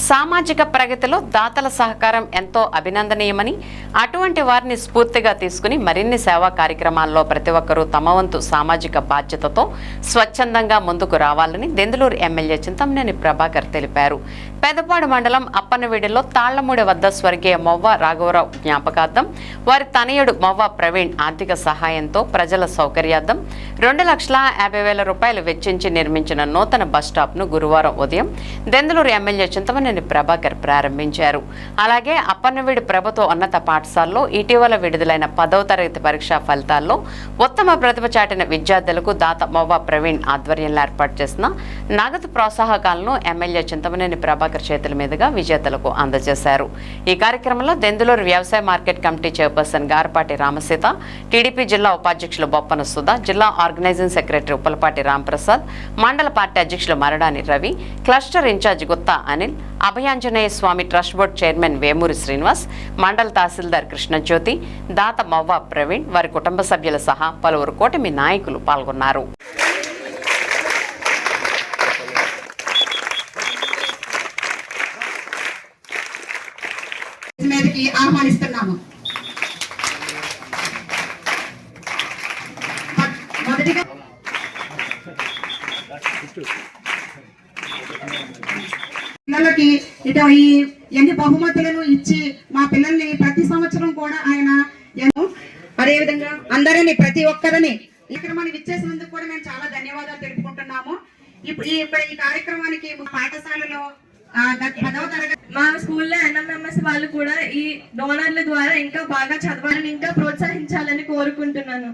సామాజిక ప్రగతిలో దాతల సహకారం ఎంతో అభినందనీయమని, అటువంటి వారిని స్ఫూర్తిగా తీసుకుని మరిన్ని సేవా కార్యక్రమాల్లో ప్రతి ఒక్కరూ తమ వంతు సామాజిక బాధ్యతతో స్వచ్ఛందంగా ముందుకు రావాలని దెందులూరు ఎమ్మెల్యే చింతమనేని ప్రభాకర్ తెలిపారు. పెదపాడు మండలం అప్పన్నవీడిలో తాళ్లమూడి వద్ద స్వర్గీయ మొవ్వ రాఘవరావు జ్ఞాపకార్థం వారి తనయుడు మొవ్వ ప్రవీణ్ ఆర్థిక సహాయంతో ప్రజల సౌకర్యార్థం 2,50,000 రూపాయలు వెచ్చించి నిర్మించిన నూతన బస్టాప్ను గురువారం ఉదయం దెందులూరు ఎమ్మెల్యే చింతమనేని ప్రభాకర్ ప్రారంభించారు. అలాగే అప్పన్నవీడి ప్రభుత్వ ఉన్నత పాఠశాలలో ఇటీవల విడుదలైన 10వ తరగతి పరీక్షా ఫలితాల్లో ఉత్తమ ప్రతిభ చాటిన విద్యార్థులకు దాత మొవ్వ ప్రవీణ్ ఆధ్వర్యంలో ఏర్పాటు చేసిన నగదు ప్రోత్సాహకాలను ఎమ్మెల్యే చింతమనేని ప్రభాకర్ చేతుల మీదుగా విజేతలకు అందజేశారు. ఈ కార్యక్రమంలో దెందులూరు వ్యవసాయ market committee chairperson Garapati Ramaseetha, TDP జిల్లా ఉపాధ్యక్షులు బొప్పన సుధా, జిల్లా ఆర్గనైజింగ్ సెక్రటరీ ఉప్పలపాటి రాంప్రసాద్, మండల పార్టీ అధ్యక్షులు Maradani Ravi, cluster incharge Gutta Anil, Abhayanjaneya Swamy trust board chairman Vemuri Srinivas, మండల తహసీల్దార్ కృష్ణజ్యోతి, దాత మొవ్వ ప్రవీణ్, వారి కుటుంబ సభ్యుల సహా పలువురు కూటమి నాయకులు పాల్గొన్నారు. ఆహ్వానిస్తున్నాము. మొదటిగా పిల్లలకి ఈ ఎన్ని బహుమతులను ఇచ్చి మా పిల్లల్ని ప్రతి సంవత్సరం కూడా ఆయన అదేవిధంగా అందరినీ ప్రతి ఒక్కరిని కార్యక్రమాన్ని విచ్చేసినందుకు కూడా మేము చాలా ధన్యవాదాలు తెలుపుకుంటున్నాము. ఇప్పుడు ఈ కార్యక్రమానికి పాఠశాలలో 10వ తరగతి మా స్కూల్లో NMMS వాళ్ళు కూడా ఈ డోనర్ల ద్వారా ఇంకా బాగా చదవాలని ఇంకా ప్రోత్సహించాలని కోరుకుంటున్నాను.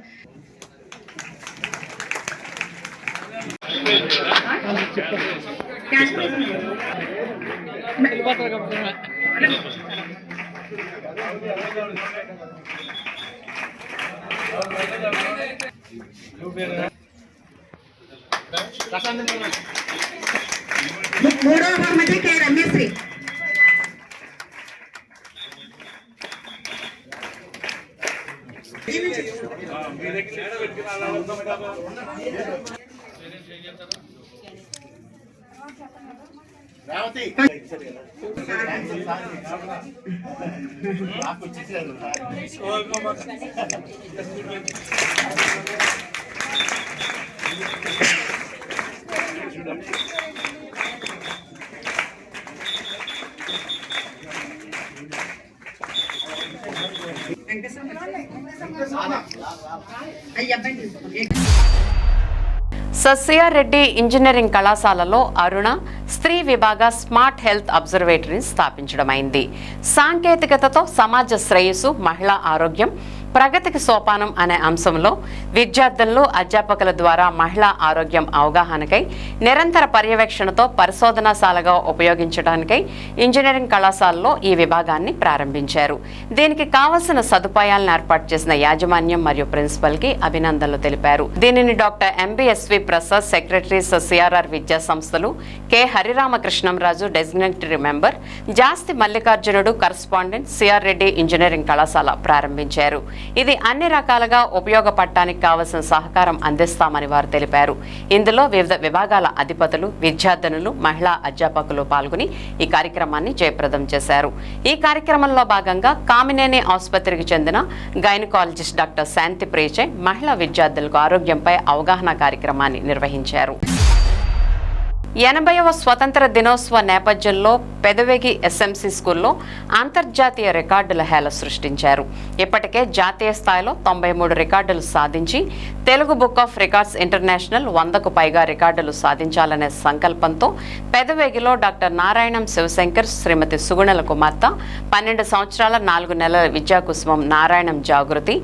మూడవ బహుమతి K Ramyasri. CR Reddy engineering కళాశాలలో అరుణ స్త్రీ విభాగ స్మార్ట్ హెల్త్ అబ్జర్వేటరీని స్థాపించడమైంది. సాంకేతికతతో సమాజ శ్రేయస్సు, మహిళా ఆరోగ్యం, ప్రగతికి సోపానం అనే అంశంలో విద్యార్థులు, అధ్యాపకుల ద్వారా మహిళా ఆరోగ్యం అవగాహనకై నిరంతర పర్యవేక్షణతో పరిశోధనాశాలగా ఉపయోగించడానికై ఇంజనీరింగ్ కళాశాలలో ఈ విభాగాన్ని ప్రారంభించారు. దీనికి కావలసిన సదుపాయాలను ఏర్పాటు చేసిన యాజమాన్యం మరియు ప్రిన్సిపల్ కి అభినందనలు తెలిపారు. దీనిని doctor MBSV Prasad, secretaries CRR విద్యా సంస్థలు, కె హరిరామకృష్ణంరాజు డెసిగ్నేటరీ మెంబర్, జాస్తి మల్లికార్జునుడు కరస్పాండెంట్, సిఆర్ రెడ్డి ఇంజనీరింగ్ కళాశాల ప్రారంభించారు. ఇది అన్ని రకాలుగా ఉపయోగపడటానికి కావలసిన సహకారం అందిస్తామని వారు తెలిపారు. ఇందులో వివిధ విభాగాల అధిపతులు, విద్యార్థినులు, మహిళా అధ్యాపకులు పాల్గొని ఈ కార్యక్రమాన్ని జయప్రదం చేశారు. ఈ కార్యక్రమంలో భాగంగా కామినేని ఆసుపత్రికి చెందిన గైనకాలజిస్ట్ డాక్టర్ శాంతి ప్రేచే మహిళా విద్యార్థులకు ఆరోగ్యంపై అవగాహన కార్యక్రమాన్ని నిర్వహించారు. 80వ స్వతంత్ర దినోత్సవ నేపథ్యంలో పెదవేగి SMC స్కూల్లో అంతర్జాతీయ రికార్డుల హేళ సృష్టించారు. ఇప్పటికే జాతీయ స్థాయిలో 93 రికార్డులు సాధించి Telugu Book of Records International 100కు పైగా రికార్డులు సాధించాలనే సంకల్పంతో పెదవేగిలో డాక్టర్ నారాయణం శివశంకర్, శ్రీమతి సుగుణల కుమార్తె, 12 సంవత్సరాల 4 నెలల విద్యాకుసుమం నారాయణం జాగృతి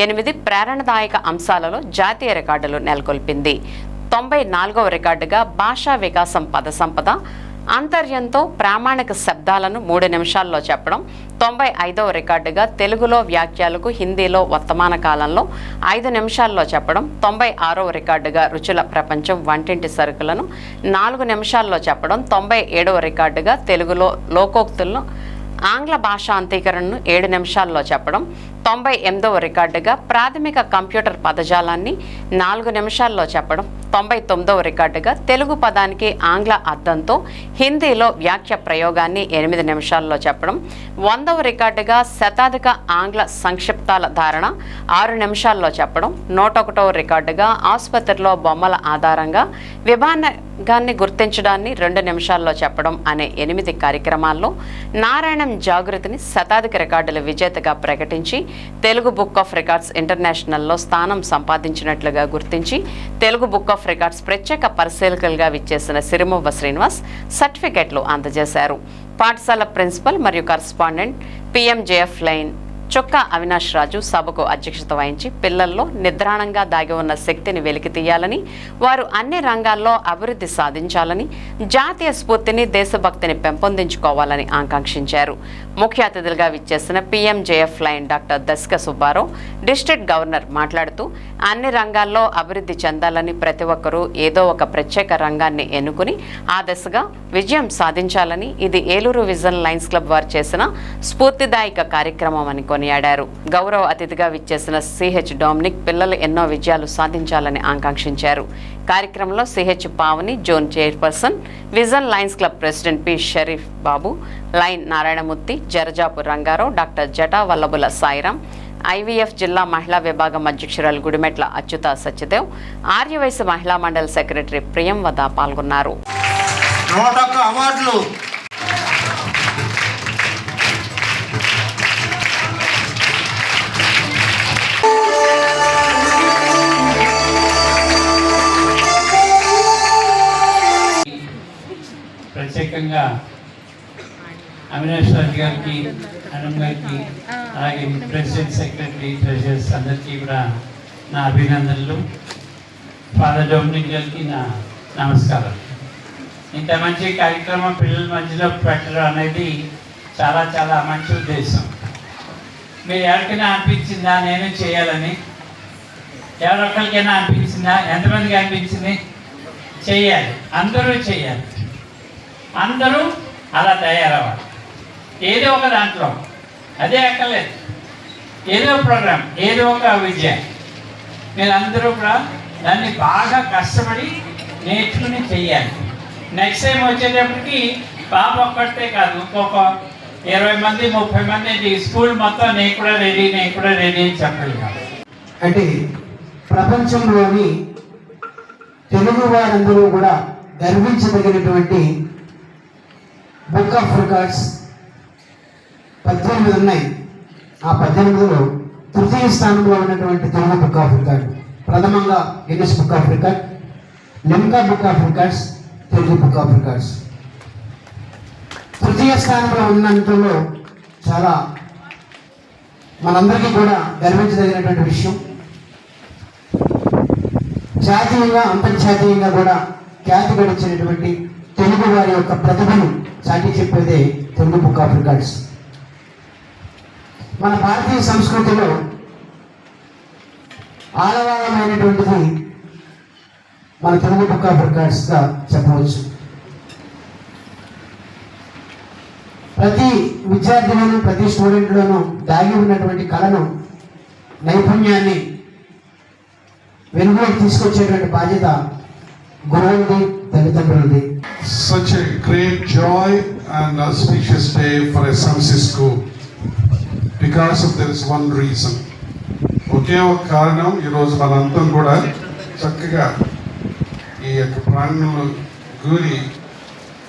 8 ప్రేరణదాయక అంశాలలో జాతీయ రికార్డులు నెలకొల్పింది. 94వ రికార్డుగా భాషా వికాసం, పద సంపద, అంతర్యంతో ప్రామాణిక శబ్దాలను 3 నిమిషాల్లో చెప్పడం, 95వ రికార్డుగా తెలుగులో వ్యాఖ్యలకు హిందీలో వర్తమాన కాలంలో 5 నిమిషాల్లో చెప్పడం, 96వ రికార్డుగా రుచుల ప్రపంచం వంటింటి సరుకులను 4 నిమిషాల్లో చెప్పడం, 97వ రికార్డుగా తెలుగులో లోకోక్తులను ఆంగ్ల భాషా అంతీకరణను 7 నిమిషాల్లో చెప్పడం, 98వ రికార్డుగా ప్రాథమిక కంప్యూటర్ పదజాలాన్ని 4 నిమిషాల్లో చెప్పడం, 99వ రికార్డుగా తెలుగు పదానికి ఆంగ్ల అర్థంతో హిందీలో వ్యాఖ్య ప్రయోగాన్ని 8 నిమిషాల్లో చెప్పడం, 100వ రికార్డుగా శతాధిక ఆంగ్ల సంక్షిప్తాల ధారణ 6 నిమిషాల్లో చెప్పడం, 101వ రికార్డుగా ఆసుపత్రిలో బొమ్మల ఆధారంగా విభాగాన్ని గుర్తించడాన్ని 2 నిమిషాల్లో చెప్పడం అనే 8 కార్యక్రమాల్లో నారాయణం జాగృతిని శతాధిక రికార్డుల విజేతగా ప్రకటించి తెలుగు బుక్ ఆఫ్ రికార్డ్స్ ఇంటర్నేషనల్లో స్థానం సంపాదించినట్లుగా గుర్తించి తెలుగు బుక్ ఆఫ్ రికార్డ్స్ ప్రత్యేక పరిశీలకులుగా విచ్చేసిన సిరిమువ్వ శ్రీనివాస్ సర్టిఫికెట్లు అందజేశారు. పాఠశాల ప్రిన్సిపల్ మరియు కరస్పాండెంట్ PMJF లైన్ చొక్కా అవినాష్ రాజు సభకు అధ్యక్షత వహించి పిల్లల్లో నిద్రాణంగా దాగి ఉన్న శక్తిని వెలికి తీయాలని, వారు అన్ని రంగాల్లో అభివృద్ధి సాధించాలని, జాతీయ స్ఫూర్తిని, దేశభక్తిని పెంపొందించుకోవాలని ఆకాంక్షించారు. ముఖ్య అతిథులుగా విచ్చేసిన PMJF Lion doctor Dasaka Subbarao, district governor మాట్లాడుతూ అన్ని రంగాల్లో అభివృద్ధి చెందాలని, ప్రతి ఒక్కరూ ఏదో ఒక ప్రత్యేక రంగాన్ని ఎన్నుకుని ఆ దిశగా విజయం సాధించాలని, ఇది ఏలూరు విజన్ లయన్స్ క్లబ్ వారు చేసిన స్ఫూర్తిదాయక కార్యక్రమం అని కొనియాడారు. గౌరవ అతిథిగా విచ్చేసిన CH డొమినిక్ పిల్లలు ఎన్నో విజయాలు సాధించాలని ఆకాంక్షించారు. కార్యక్రమంలో CH Pavani, zone chairperson, Vision Lions Club president P Sharif Babu, Lion Narayanamurthy, Jarajapu Rangarao, doctor Jata Vallabhula Sairam, IVF జిల్లా మహిళా విభాగం అధ్యక్షురాలు గుడిమెట్ల అచ్యుత సత్యదేవ్, ఆర్యవైశ్య మహిళా మండలి సెక్రటరీ ప్రియంవద పాల్గొన్నారు. ప్రత్యేకంగా అవినాష్ రాజు గారికి, అనం గారికి, అలాగే ప్రెసిడెంట్, సెక్రటరీ, ట్రెజరర్స్ అందరికీ కూడా నా అభినందనలు. ఫాదర్ డొమినిక్ గారికి నా నమస్కారం. ఇంత మంచి కార్యక్రమం పిల్లల మధ్యలో పెట్టడం అనేది చాలా చాలా మంచి ఉద్దేశం. మీరు ఎవరికైనా అనిపించిందా నేను చేయాలని? ఎవరొక్కరికైనా అనిపించిందా? ఎంతమందికి అనిపించింది? చేయాలి, అందరూ చేయాలి, అందరూ అలా తయారవ్వాలి. ఏదో ఒక దాంట్లో, అదే అక్కర్లేదు, ఏదో ప్రోగ్రాం, ఏదో ఒక విద్య, మీరు అందరూ కూడా దాన్ని బాగా కష్టపడి నేర్చుకుని చెయ్యాలి. నెక్స్ట్ టైం వచ్చేటప్పటికి పాప ఒక్కటే కాదు, ఇంకొక 20 మంది 30 మంది స్కూల్ మొత్తం నేను కూడా రెడీ అని చెప్పగలిగాను. అంటే ప్రపంచంలోని తెలుగు వారందరూ కూడా గర్వించదగినటువంటి బుక్ ఆఫ్ రికార్డ్స్ 18 ఉన్నాయి. ఆ 18లో తృతీయ స్థానంలో ఉన్నటువంటి తెలుగు బుక్ ఆఫ్ రికార్డ్, ప్రథమంగా Guinness book of record, Limca book of records, Telugu Book of records. తృతీయ స్థానంలో ఉన్నంతలో చాలా మనందరికీ కూడా గర్వించదగినటువంటి విషయం. జాతీయంగా అంతర్జాతీయంగా కూడా ఖ్యాతి గడించినటువంటి తెలుగు వారి యొక్క ప్రతిభను చాటి చెప్పేదే తెలుగు బుక్ ఆఫ్ రికార్డ్స్. మన భారతీయ సంస్కృతిలో ఆలవాలమైనటువంటిది మన తెలుగు బుక్ ఆఫ్ రికార్డ్స్గా చెప్పవచ్చు. ప్రతి విద్యార్థిలోనూ, ప్రతి స్టూడెంట్లోనూ దాగి ఉన్నటువంటి కళను, నైపుణ్యాన్ని వెలుగులోకి తీసుకొచ్చేటువంటి బాధ్యత గురువులది, తల్లిదండ్రులది. Such a great joy and auspicious day for SMC school because of there is one reason. ఒకే ఒక కారణం, ఈరోజు మనంతా కూడా చక్కగా ఈ యొక్క ప్రాంగణంలో గూరి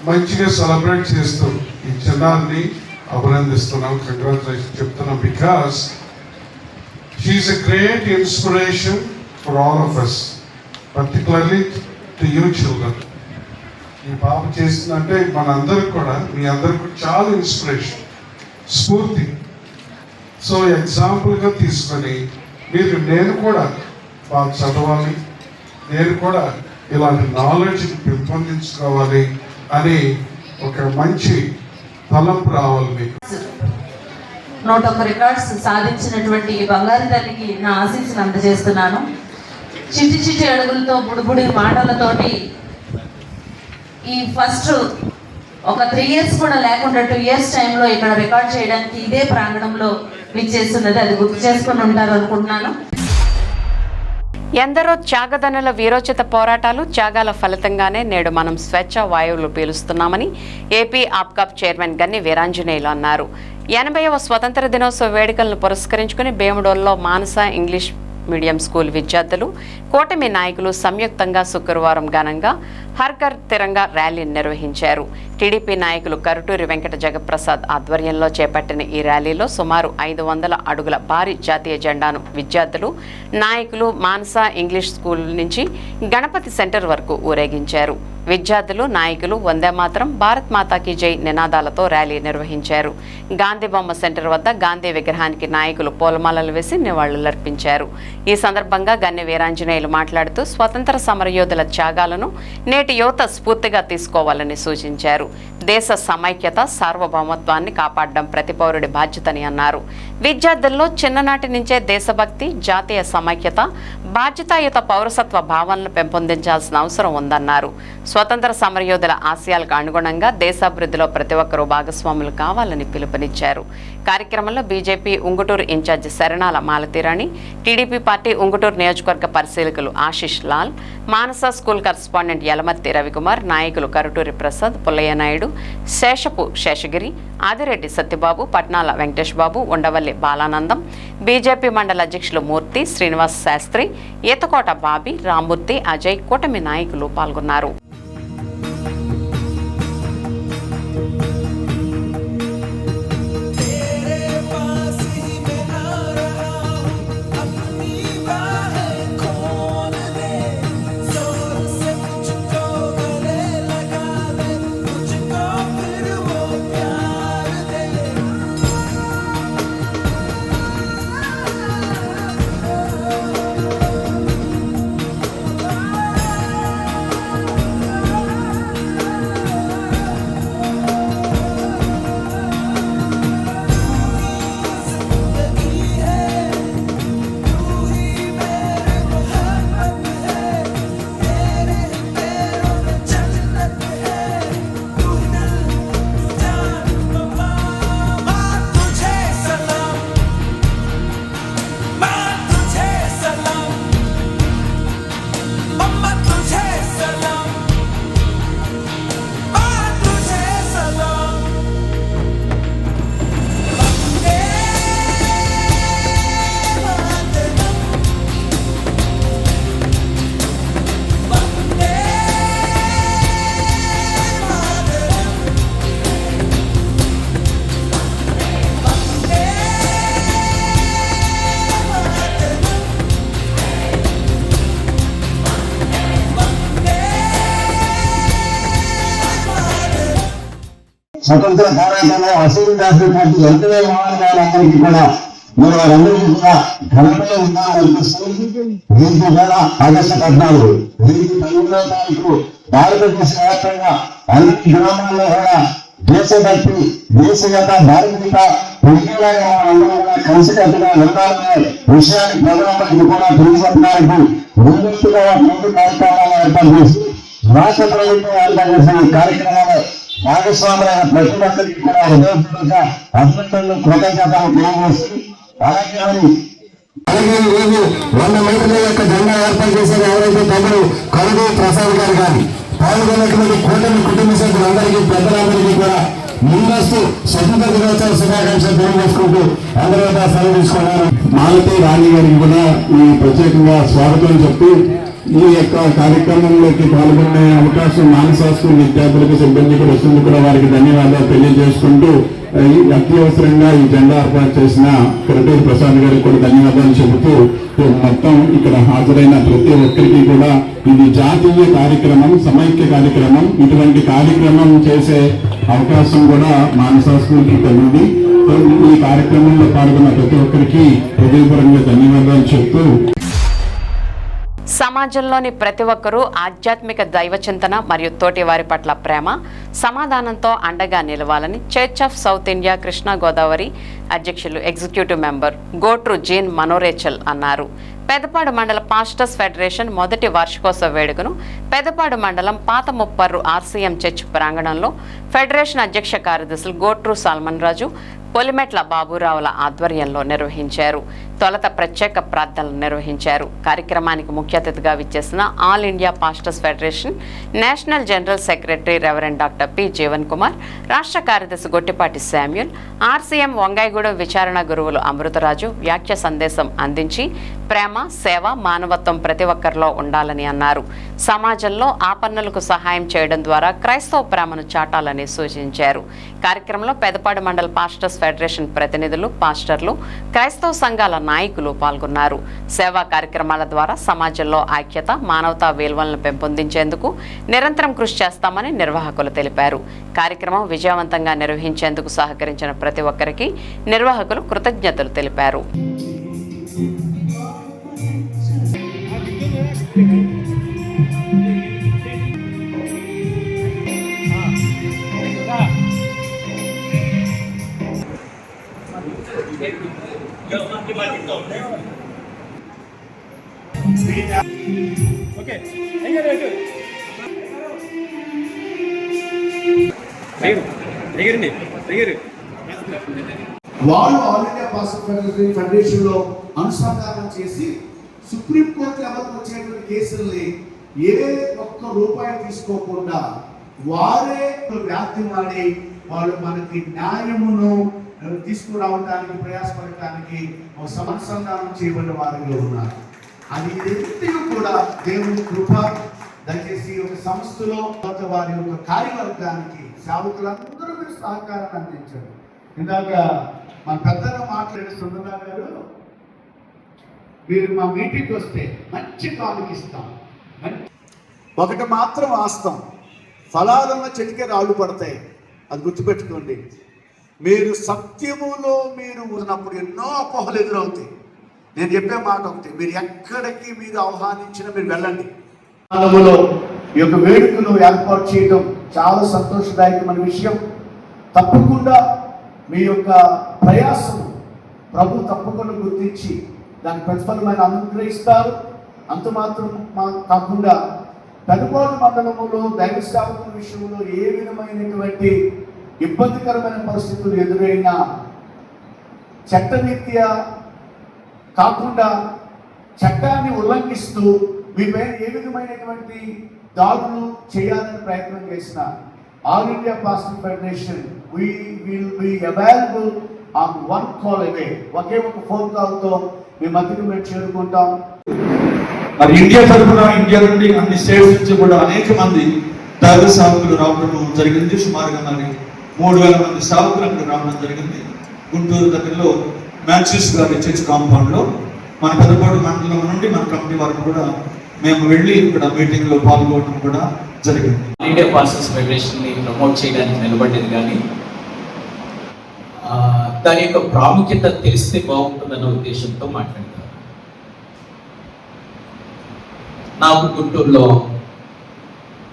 మంచిగా సెలబ్రేట్ చేస్తూ ఈ చిన్నాన్ని అభినందిస్తున్నాం, కంగ్రాచులేషన్ చెప్తున్నాం. Because she is a great inspiration for all of us, particularly to you children. ఈ పాప చేస్తుందంటే మనందరికి కూడా, మీ అందరికి కూడా చాలా ఇన్స్పిరేషన్, స్ఫూర్తి. సో ఎగ్జాంపుల్గా తీసుకొని మీరు నేను కూడా బాగా చదవాలి, నేను కూడా ఇలాంటి నాలెడ్జ్ని పెంపొందించుకోవాలి అని ఒక మంచి తలంపు రావాలి మీకు. 101 రికార్డ్స్ సాధించినటువంటి ఈ బంగారు తల్లికి నా ఆశీస్సులు అందజేస్తున్నాను. చిట్టి చిట్టి అడుగులతో, బుడిబుడి మాటలతోటి ఈ ఫస్ట్ ఒక 3 years కూడా లేకుండా 2 years టైంలో ఇక్కడ రికార్డ్ చేయడానికి ఇదే ప్రాంగణంలో విచ్చేస్తున్నది. అది గుర్తు చేసుకుని ఉంటారు అనుకుంటున్నాను. ఎందరో త్యాగదనుల వీరోచిత పోరాటాలు, త్యాగాల ఫలితంగానే నేడు మనం స్వేచ్ఛ వాయువులు పీలుస్తున్నామని ఏపీ ఆప్కాప్ చైర్మన్ గన్ని వీరాంజనేయులు అన్నారు. 80వ స్వతంత్ర దినోత్సవ వేడుకలను పురస్కరించుకుని భీముడోల్లో మానస ఇంగ్లీష్ మీడియం స్కూల్ విద్యార్థులు, కూటమి నాయకులు సంయుక్తంగా శుక్రవారం ఘనంగా హర్ ఘర్ తిరంగా ర్యాలీ నిర్వహించారు. టీడీపీ నాయకులు కరుటూరి వెంకట జగప్రసాద్ ఆధ్వర్యంలో చేపట్టిన ఈ ర్యాలీలో సుమారు 500 అడుగుల భారీ జాతీయ జెండాను విద్యార్థులు, నాయకులు మానస ఇంగ్లీష్ స్కూల్ నుంచి గణపతి సెంటర్ వరకు ఊరేగించారు. విద్యార్థులు, నాయకులు వందే మాతరం, భారత్ మాతాకి జై నినాదాలతో ర్యాలీ నిర్వహించారు. గాంధీ బొమ్మ సెంటర్ వద్ద గాంధీ విగ్రహానికి నాయకులు పూలమాలలు వేసి నివాళులర్పించారు. ఈ సందర్భంగా గన్నె వీరాంజనేయులు మాట్లాడుతూ స్వతంత్ర సమరయోధుల త్యాగాలను నేటి యువత స్ఫూర్తిగా తీసుకోవాలని సూచించారు. దేశ సమైక్యత, సార్వభౌమత్వాన్ని కాపాడడం ప్రతి పౌరుడి బాధ్యతని అన్నారు. విద్యార్థుల్లో చిన్ననాటి నుంచే దేశభక్తి, జాతీయ సమైక్యత, బాధ్యతాయుత పౌరసత్వ భావనను పెంపొందించాల్సిన అవసరం ఉందన్నారు. స్వతంత్ర సమరయోధుల ఆశయాలకు అనుగుణంగా దేశాభివృద్ధిలో ప్రతి ఒక్కరూ భాగస్వాములు కావాలని పిలుపునిచ్చారు. కార్యక్రమంలో BJP Unguturu incharge Saranala Malathirani, TDP party Unguturu నియోజకవర్గ పరిశీలకులు ఆశిష్ లాల్, మానస స్కూల్ కరస్పాండెంట్ యలమర్తి రవికుమార్, నాయకులు కరుటూరి ప్రసాద్, పుల్లయ్య నాయుడు, శేషపు శేషగిరి, ఆదిరెడ్డి సత్యబాబు, పట్నాల వెంకటేష్ బాబు, ఉండవల్లి బాలానందం, బీజేపీ మండల అధ్యక్షులు మూర్తి, శ్రీనివాస్ శాస్త్రి, ఈతకోట బాబీ, రామ్మూర్తి, అజయ్, కూటమి నాయకులు పాల్గొన్నారు. స్వతంత్ర పోరాటంలో అసలు దాచినటువంటి ఎంతనే మహానుభావులందరికీ కూడా మీరు వారందరికీ కూడా ఘనంగా ఉండాలనిపిస్తుంది. దీనికి కూడా ఆగస్టు 14 దీనికి 12వ తారీఖు భారతదేశ వ్యాప్తంగా అన్ని గ్రామాల్లో కూడా దేశభక్తి, దేశగత, ధార్మిక పెరిగేలాగా అందరూ కూడా కలిసికట్టుగా ఉండాలనే విషయాన్ని ప్రజలందరికీ కూడా తెలియజెప్పడానికి ముందస్తుగా ముందు కార్యక్రమాలు ఏర్పాటు చేసి రాష్ట్ర ప్రభుత్వం ఏర్పాటు చేసిన ఈ కార్యక్రమాలు భాగస్వాములైన ప్రతి ఒక్కరికి కూడా హృదయపూర్వక అభినందనలు, కృతజ్ఞతలు తెలియజేస్తూ అలాగే ఈరోజు 100 మీటర్ల యొక్క జెండా ఏర్పాటు చేశారు ఎవరైతే తమ్ముడు కరుడు ప్రసాద్ గారు కానీ పాల్గొన్నటువంటి కూటమి కుటుంబ సభ్యులందరికీ పెద్దలందరికీ కూడా ముందస్తు స్వతంత్ర దినోత్సవ శుభాకాంక్షలు తెలియజేసుకుంటూ అందరూ సెలవు తీసుకున్నారు. మాలతి రాణి గారికి కూడా ఈ ప్రత్యేకంగా స్వాగతం చెప్తూ ఈ యొక్క కార్యక్రమంలోకి పాల్గొనే అవకాశం మానస స్కూల్ విద్యార్థులకు, సిబ్బంది కూడా వస్తుంది కూడా వారికి ధన్యవాదాలు తెలియజేసుకుంటూ అత్యవసరంగా ఈ జెండా ఏర్పాటు చేసిన కరుటూరి ప్రసాద్ గారికి కూడా ధన్యవాదాలు చెబుతూ మొత్తం ఇక్కడ హాజరైన ప్రతి ఒక్కరికి కూడా ఇది జాతీయ కార్యక్రమం, సమైక్య కార్యక్రమం. ఇటువంటి కార్యక్రమం చేసే అవకాశం కూడా మానస స్కూల్కి కలిగింది. ఈ కార్యక్రమంలో పాల్గొన్న ప్రతి ఒక్కరికి హృదయపూర్వకంగా ధన్యవాదాలు చెప్తూ సమాజంలోని ప్రతి ఒక్కరూ ఆధ్యాత్మిక దైవ చింతన మరియు తోటి వారి పట్ల ప్రేమ, సమాధానంతో అండగా నిలవాలని church of south India Krishna Godavari అధ్యక్షులు ఎగ్జిక్యూటివ్ మెంబర్ గోట్రు జీన్ మనోరేచల్ అన్నారు. పెదపాడు మండల పాస్టర్స్ ఫెడరేషన్ మొదటి వార్షికోత్సవ వేడుకను పెదపాడు మండలం పాత ముప్పర్రు ఆర్సీఎం చర్చ్ ప్రాంగణంలో ఫెడరేషన్ అధ్యక్ష కార్యదర్శులు గోట్రు సాల్మన్ రాజు, పొలిమెట్ల బాబురావుల ఆధ్వర్యంలో నిర్వహించారు. తొలత ప్రత్యేక ప్రార్థనలు నిర్వహించారు. కార్యక్రమానికి ముఖ్య అతిథిగా విచ్చేసిన all India pastors federation national general secretary reverend doctor P Jeevan Kumar, రాష్ట్ర కార్యదర్శి గొట్టిపాటి శామ్యూల్, ఆర్సీఎం వంగాయగూడెం విచారణ గురువులు అమృతరాజు వ్యాఖ్య సందేశం అందించి ప్రేమ, సేవ, మానవత్వం ప్రతి ఒక్కరిలో ఉండాలని అన్నారు. సమాజంలో ఆపన్నులకు సహాయం చేయడం ద్వారా క్రైస్తవ ప్రేమను చాటాలని సూచించారు. కార్యక్రమంలో పెదపాడు మండల పాస్టర్స్ ఫెడరేషన్ ప్రతినిధులు, పాస్టర్లు, క్రైస్తవ సంఘాల నాయకులు పాల్గొన్నారు. సేవా కార్యక్రమాల ద్వారా సమాజంలో ఐక్యత, మానవతా విలువలను పెంపొందించేందుకు నిరంతరం కృషి చేస్తామని నిర్వాహకులు తెలిపారు. కార్యక్రమం విజయవంతంగా నిర్వహించేందుకు సహకరించిన ప్రతి ఒక్కరికి నిర్వాహకులు కృతజ్ఞతలు తెలిపారు. వాళ్ళు ఆల్ ఇండియా పాస్టర్ ఫెడరేషన్ లో అనుసంధానం చేసి సుప్రీంకోర్టు లెవెల్కి వచ్చేటువంటి కేసుల్ని ఏ ఒక్క రూపాయి తీసుకోకుండా వారే వ్యాప్తిమాడి వాళ్ళు మనకి న్యాయమును తీసుకురావడానికి ప్రయాసపడటానికి అనుసంధానం చేయబడిన వారిలో ఉన్నారు. అది ఎందుకు కూడా దేవుని కృప. దయచేసి ఒక సంస్థలో వారి యొక్క కార్యవర్గానికి సేవకులందరూ మీరు సహకారాన్ని అందించారు. ఇందాక మన పెద్దగా మాట్లాడే సుందరరావు గారు, మీరు మా మీటింగ్కి వస్తే మంచి టాపిక్ ఇస్తాం. ఒకటి మాత్రం వాస్తవం, ఫలాలున్న చెట్టుకే రాళ్ళు పడతాయి, అది గుర్తుపెట్టుకోండి. మీరు సత్యములో మీరు ఉన్నప్పుడు ఎన్నో అపోహలు ఎదురవుతాయి. నేను చెప్పే మాట ఒకటి, మీరు ఎక్కడికి మీరు ఆహ్వానించినా మీరు వెళ్ళండి. కాలంలో ఈ యొక్క వేడుకను ఏర్పాటు చేయడం చాలా సంతోషదాయకమైన విషయం. తప్పకుండా మీ యొక్క ప్రయాసం ప్రభు తప్పకుండా గుర్తించి దాని ప్రతిఫలమైన అనుగ్రహిస్తారు. అంత మాత్రం కాకుండా పెదపాడు మండలంలో దైవ సేవకుల విషయంలో ఏ విధమైనటువంటి ఇబ్బందికరమైన పరిస్థితులు ఎదురైనా చట్టరీత్యా కాకుండా చట్టాన్ని ఉల్లంఘిస్తూ మీ పైన ఏ విధమైనటువంటి దాడులు చేయాలని ప్రయత్నం చేసిన all India pastor federation we will be available on one call away. ఒకే ఒక ఫోన్ కాల్తో మీ మధ్యకు మేము చేరుకుంటాం. మరి ఇండియా తరఫున, ఇండియా నుండి అన్ని స్టేట్స్ నుంచి కూడా అనేక మంది దైవ సేవకులు రావడం జరిగింది. సుమారుగా మరి 3000 మంది సేవకులు అక్కడ రావడం జరిగింది. గుంటూరు దగ్గరలో మ్యాన్సిస్ గారి చర్చ్ కాంపౌండ్లో మన పెద్దపాడు మండలం నుండి మన కమిటీ వరకు కూడా మేము వెళ్ళి ఇక్కడ మీటింగ్లో పాల్గొనడం కూడా జరిగింది. ఇండియా పాస్టర్స్ ఫెడరేషన్ని ప్రమోట్ చేయడానికి నిలబడేది, కానీ దాని యొక్క ప్రాముఖ్యత తెలిస్తే బాగుంటుందన్న ఉద్దేశంతో మాట్లాడతారు. నాకు గుంటూరులో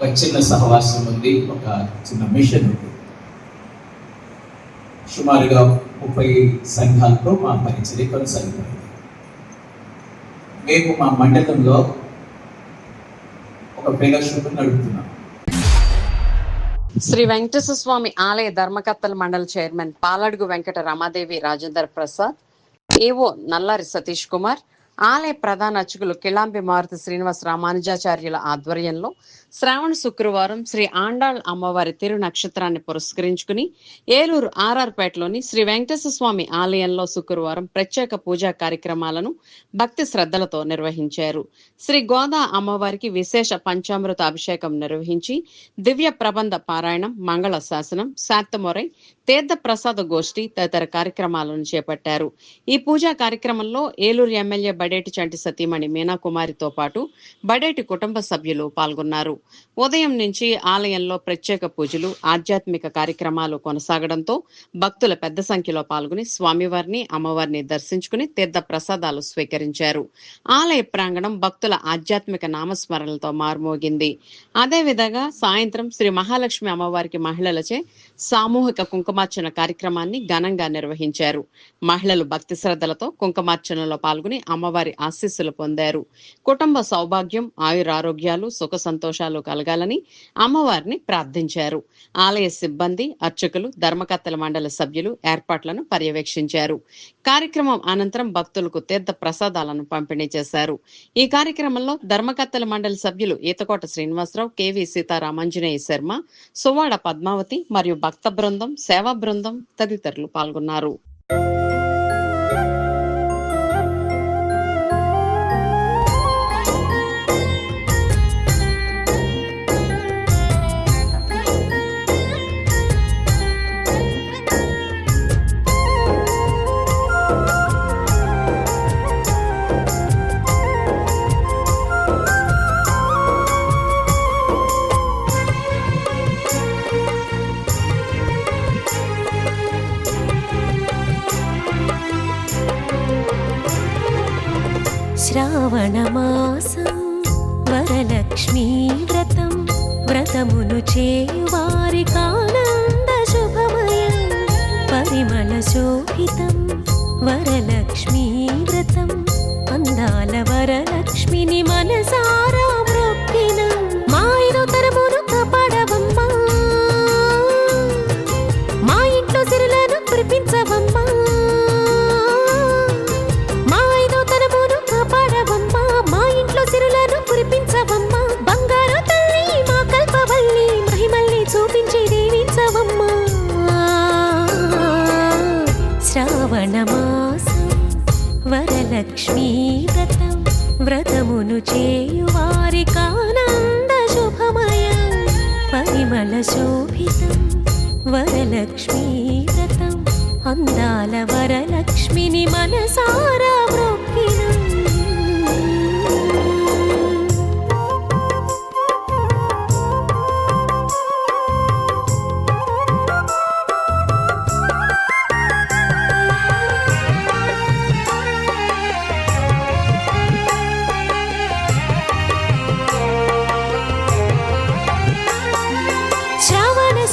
ఒక చిన్న సహవాసం ఉంది, ఒక చిన్న మిషన్ ఉంది. సుమారుగా 30 సంఘాలతో మా పరిచర్య కొనసాగుతుంది. మేము మా మండలంలో ఒక ఫెలోషిప్ నడుపుతున్నాం. శ్రీ వెంకటేశ్వర స్వామి ఆలయ ధర్మకర్తల మండలి చైర్మన్ పాలడుగు వెంకట రమాదేవి రాజేందర్ ప్రసాద్, ఏవో నల్లారి సతీష్ కుమార్, ఆలయ ప్రధాన అర్చకులు కిళాంబి మారుతి శ్రీనివాస రామానుజాచార్యుల ఆధ్వర్యంలో శ్రావణ శుక్రవారం శ్రీ ఆండాళ్ అమ్మవారి తిరు నక్షత్రాన్ని పురస్కరించుకుని ఏలూరు ఆర్ఆర్పేటలోని శ్రీ వెంకటేశ్వర స్వామి ఆలయంలో శుక్రవారం ప్రత్యేక పూజా కార్యక్రమాలను భక్తి శ్రద్ధలతో నిర్వహించారు. శ్రీ గోదా అమ్మవారికి విశేష పంచామృత అభిషేకం నిర్వహించి దివ్య ప్రబంధ పారాయణం, మంగళ శాసనం, శాత్తమొరై, తీర్థ ప్రసాద గోష్ఠి తదితర కార్యక్రమాలను చేపట్టారు. ఈ పూజా కార్యక్రమంలో ఏలూరు ఎమ్మెల్యే బడేటి చంటి సతీమణి మీనాకుమారితో పాటు బడేటి కుటుంబ సభ్యులు పాల్గొన్నారు. ఉదయం నుంచి ఆలయంలో ప్రత్యేక పూజలు, ఆధ్యాత్మిక కార్యక్రమాలు కొనసాగడంతో భక్తుల పెద్ద సంఖ్యలో పాల్గొని స్వామివారిని, అమ్మవారిని దర్శించుకుని తీర్థ ప్రసాదాలు స్వీకరించారు. ఆలయ ప్రాంగణం భక్తుల ఆధ్యాత్మిక నామస్మరణలతో మారుమోగింది. అదేవిధంగా సాయంత్రం శ్రీ మహాలక్ష్మి అమ్మవారికి మహిళలచే సామూహిక కుంకుమార్చన కార్యక్రమాన్ని ఘనంగా నిర్వహించారు. మహిళలు భక్తి శ్రద్ధలతో కుంకుమార్చనలో పాల్గొని అమ్మవారి ఆశీస్సులు పొందారు. కుటుంబ సౌభాగ్యం, ఆయురారోగ్యాలు, సుఖ సంతోషాలు కలగాలని అమ్మవారిని ప్రార్థించారు. ఆలయ సిబ్బంది, అర్చకులు, ధర్మకర్తల మండలి సభ్యులు ఏర్పాట్లను పర్యవేక్షించారు. కార్యక్రమం అనంతరం భక్తులకు తీర్థ ప్రసాదాలను పంపిణీ చేశారు. ఈ కార్యక్రమంలో ధర్మకర్తల మండలి సభ్యులు ఈతకోట శ్రీనివాసరావు, కేవీ సీతారామాంజనేయ శర్మ, సువాడ పద్మావతి మరియు భక్త బృందం, సేవా బృందం తదితరులు పాల్గొన్నారు. శ్రావణమాసం వరలక్ష్మీ వ్రతం, వ్రతమును చేయువారికానంద శుభమయం, పరిమళ శోభితం వరలక్ష్మీ వ్రతం, అందాల వరలక్ష్మిని మనసారా మొక్కిన చేయువారికానంద శుభమయం పరిమళ శోభితం వరలక్ష్మీ వ్రతం అందాల వరలక్ష్మిని మనసారా మొక్కినం.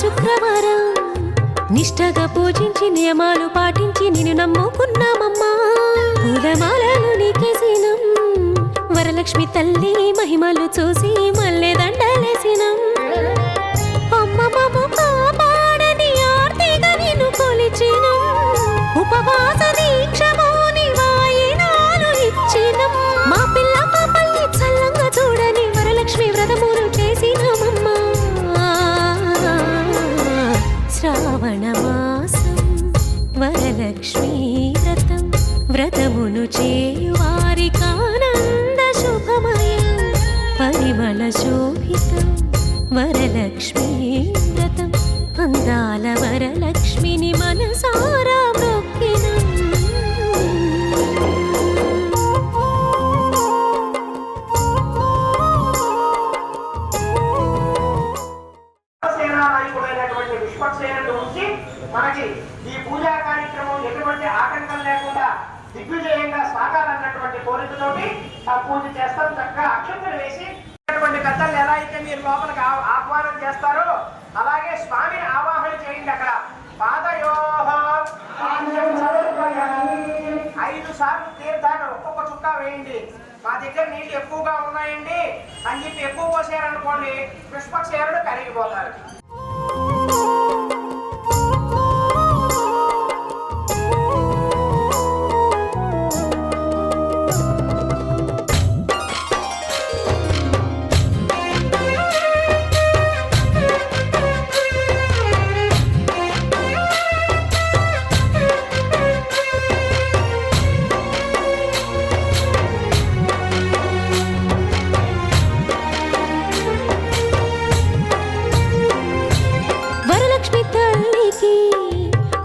శుక్రవారం నిష్టగా పూజించి నియమాలు పాటించి నిన్ను నమ్ముకున్నామమ్మా. పూలమాలలు నీకేసినం వరలక్ష్మి తల్లి మహిమలు చూసి మల్లె దండలేసినం. అమ్మమ్మము కాపాడని ఆర్తిగా నిన్ను కొలిచినం. ఉపవాస దీక్షమోని వాయినాలు ఇచ్చినం. మా పిల్ల పాపల్ని చల్లంగా చూడని వరలక్ష్మి వ్రతములు చేసినామమ్మా. శ్రావణ మాసం వరలక్ష్మీ వ్రతం వ్రతమును చేయువారికానంద శుభమయం పరిమళ శోభితం వరలక్ష్మీ వ్రతం అందాల వరలక్ష్మిని మనసారా మొక్కినం. మనకి ఈ పూజా కార్యక్రమం ఎటువంటి ఆటంకం లేకుండా దిగ్విజయంగా సాగాలన్నటువంటి కోరికతోటి ఆ పూజ చేస్తాం. చక్కగా అక్షంతలు వేసి పెద్దలు ఎలా అయితే మీరు లోపలికి ఆహ్వానం చేస్తారో అలాగే స్వామిని ఆవాహన చేయండి. అక్కడ పాదయోహ 5 సార్లు తీర్థాన్ని ఒక్కొక్క చుక్క వేయండి. మా దగ్గర నీళ్ళు ఎక్కువగా ఉన్నాయండి అని చెప్పి ఎక్కువ పోసారనుకోండి పుష్పక్షేరుడు కరిగిపోతారు.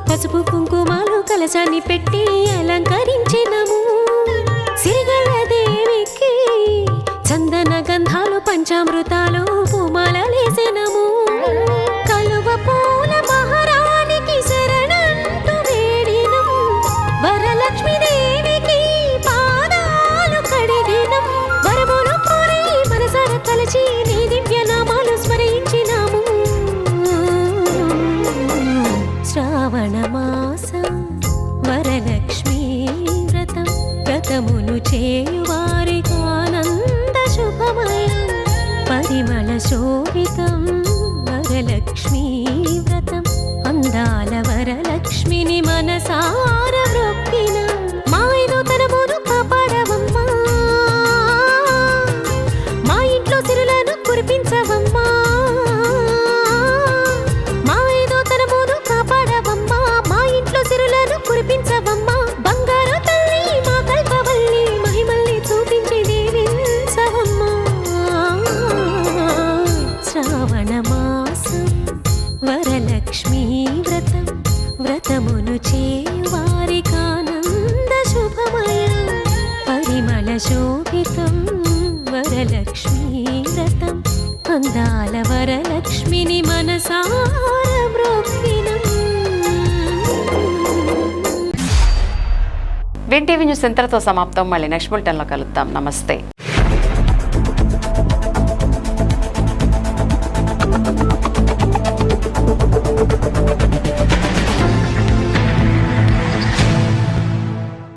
పసుపు కుంకుమాలు కలశాన్ని పెట్టి అలంకరించినము. సిరిగల దేవికి చందన గంధాలు పంచామృతాలు పూమాలలేసినము. కలువ పూల మహారాణికి శరణంటూ వేడినం. వరలక్ష్మి దేవికి పాదాలు కడిగినం. వరములు కోరి మనసార తలచి నీ దివ్య నామాలు స్మరించినాము. శ్రావణ మాసం వరలక్ష్మీ వ్రతం వ్రతమును చేయువారికానంద శుభమయం పరిమళ శోభితం వరలక్ష్మీ వ్రతం అందాల వరలక్ష్మిని మనసార మొక్కినం. మా నూతనమును కాపాడవమ్మా. మా ఇంట్లో సిరులను కురిపించవమ్మా. కురిపించవమ్మా బంగారు తల్లి మా కల్పవల్లి మహిమల్ని చూపించి దీవించవమ్మా. శ్రావణ మాసం వరలక్ష్మీ వ్రతం వ్రతమును చేయువారికానంద శుభమయం పరిమళ శోభితం వరలక్ష్మీ వ్రతం అందాల వరలక్ష్మిని మనసార మొక్కినం. విన్ టీవీ న్యూస్ ఇంతటితో సమాప్తం. మళ్ళీ నెక్స్ట్ బులెటిన్లో కలుద్దాం. నమస్తే.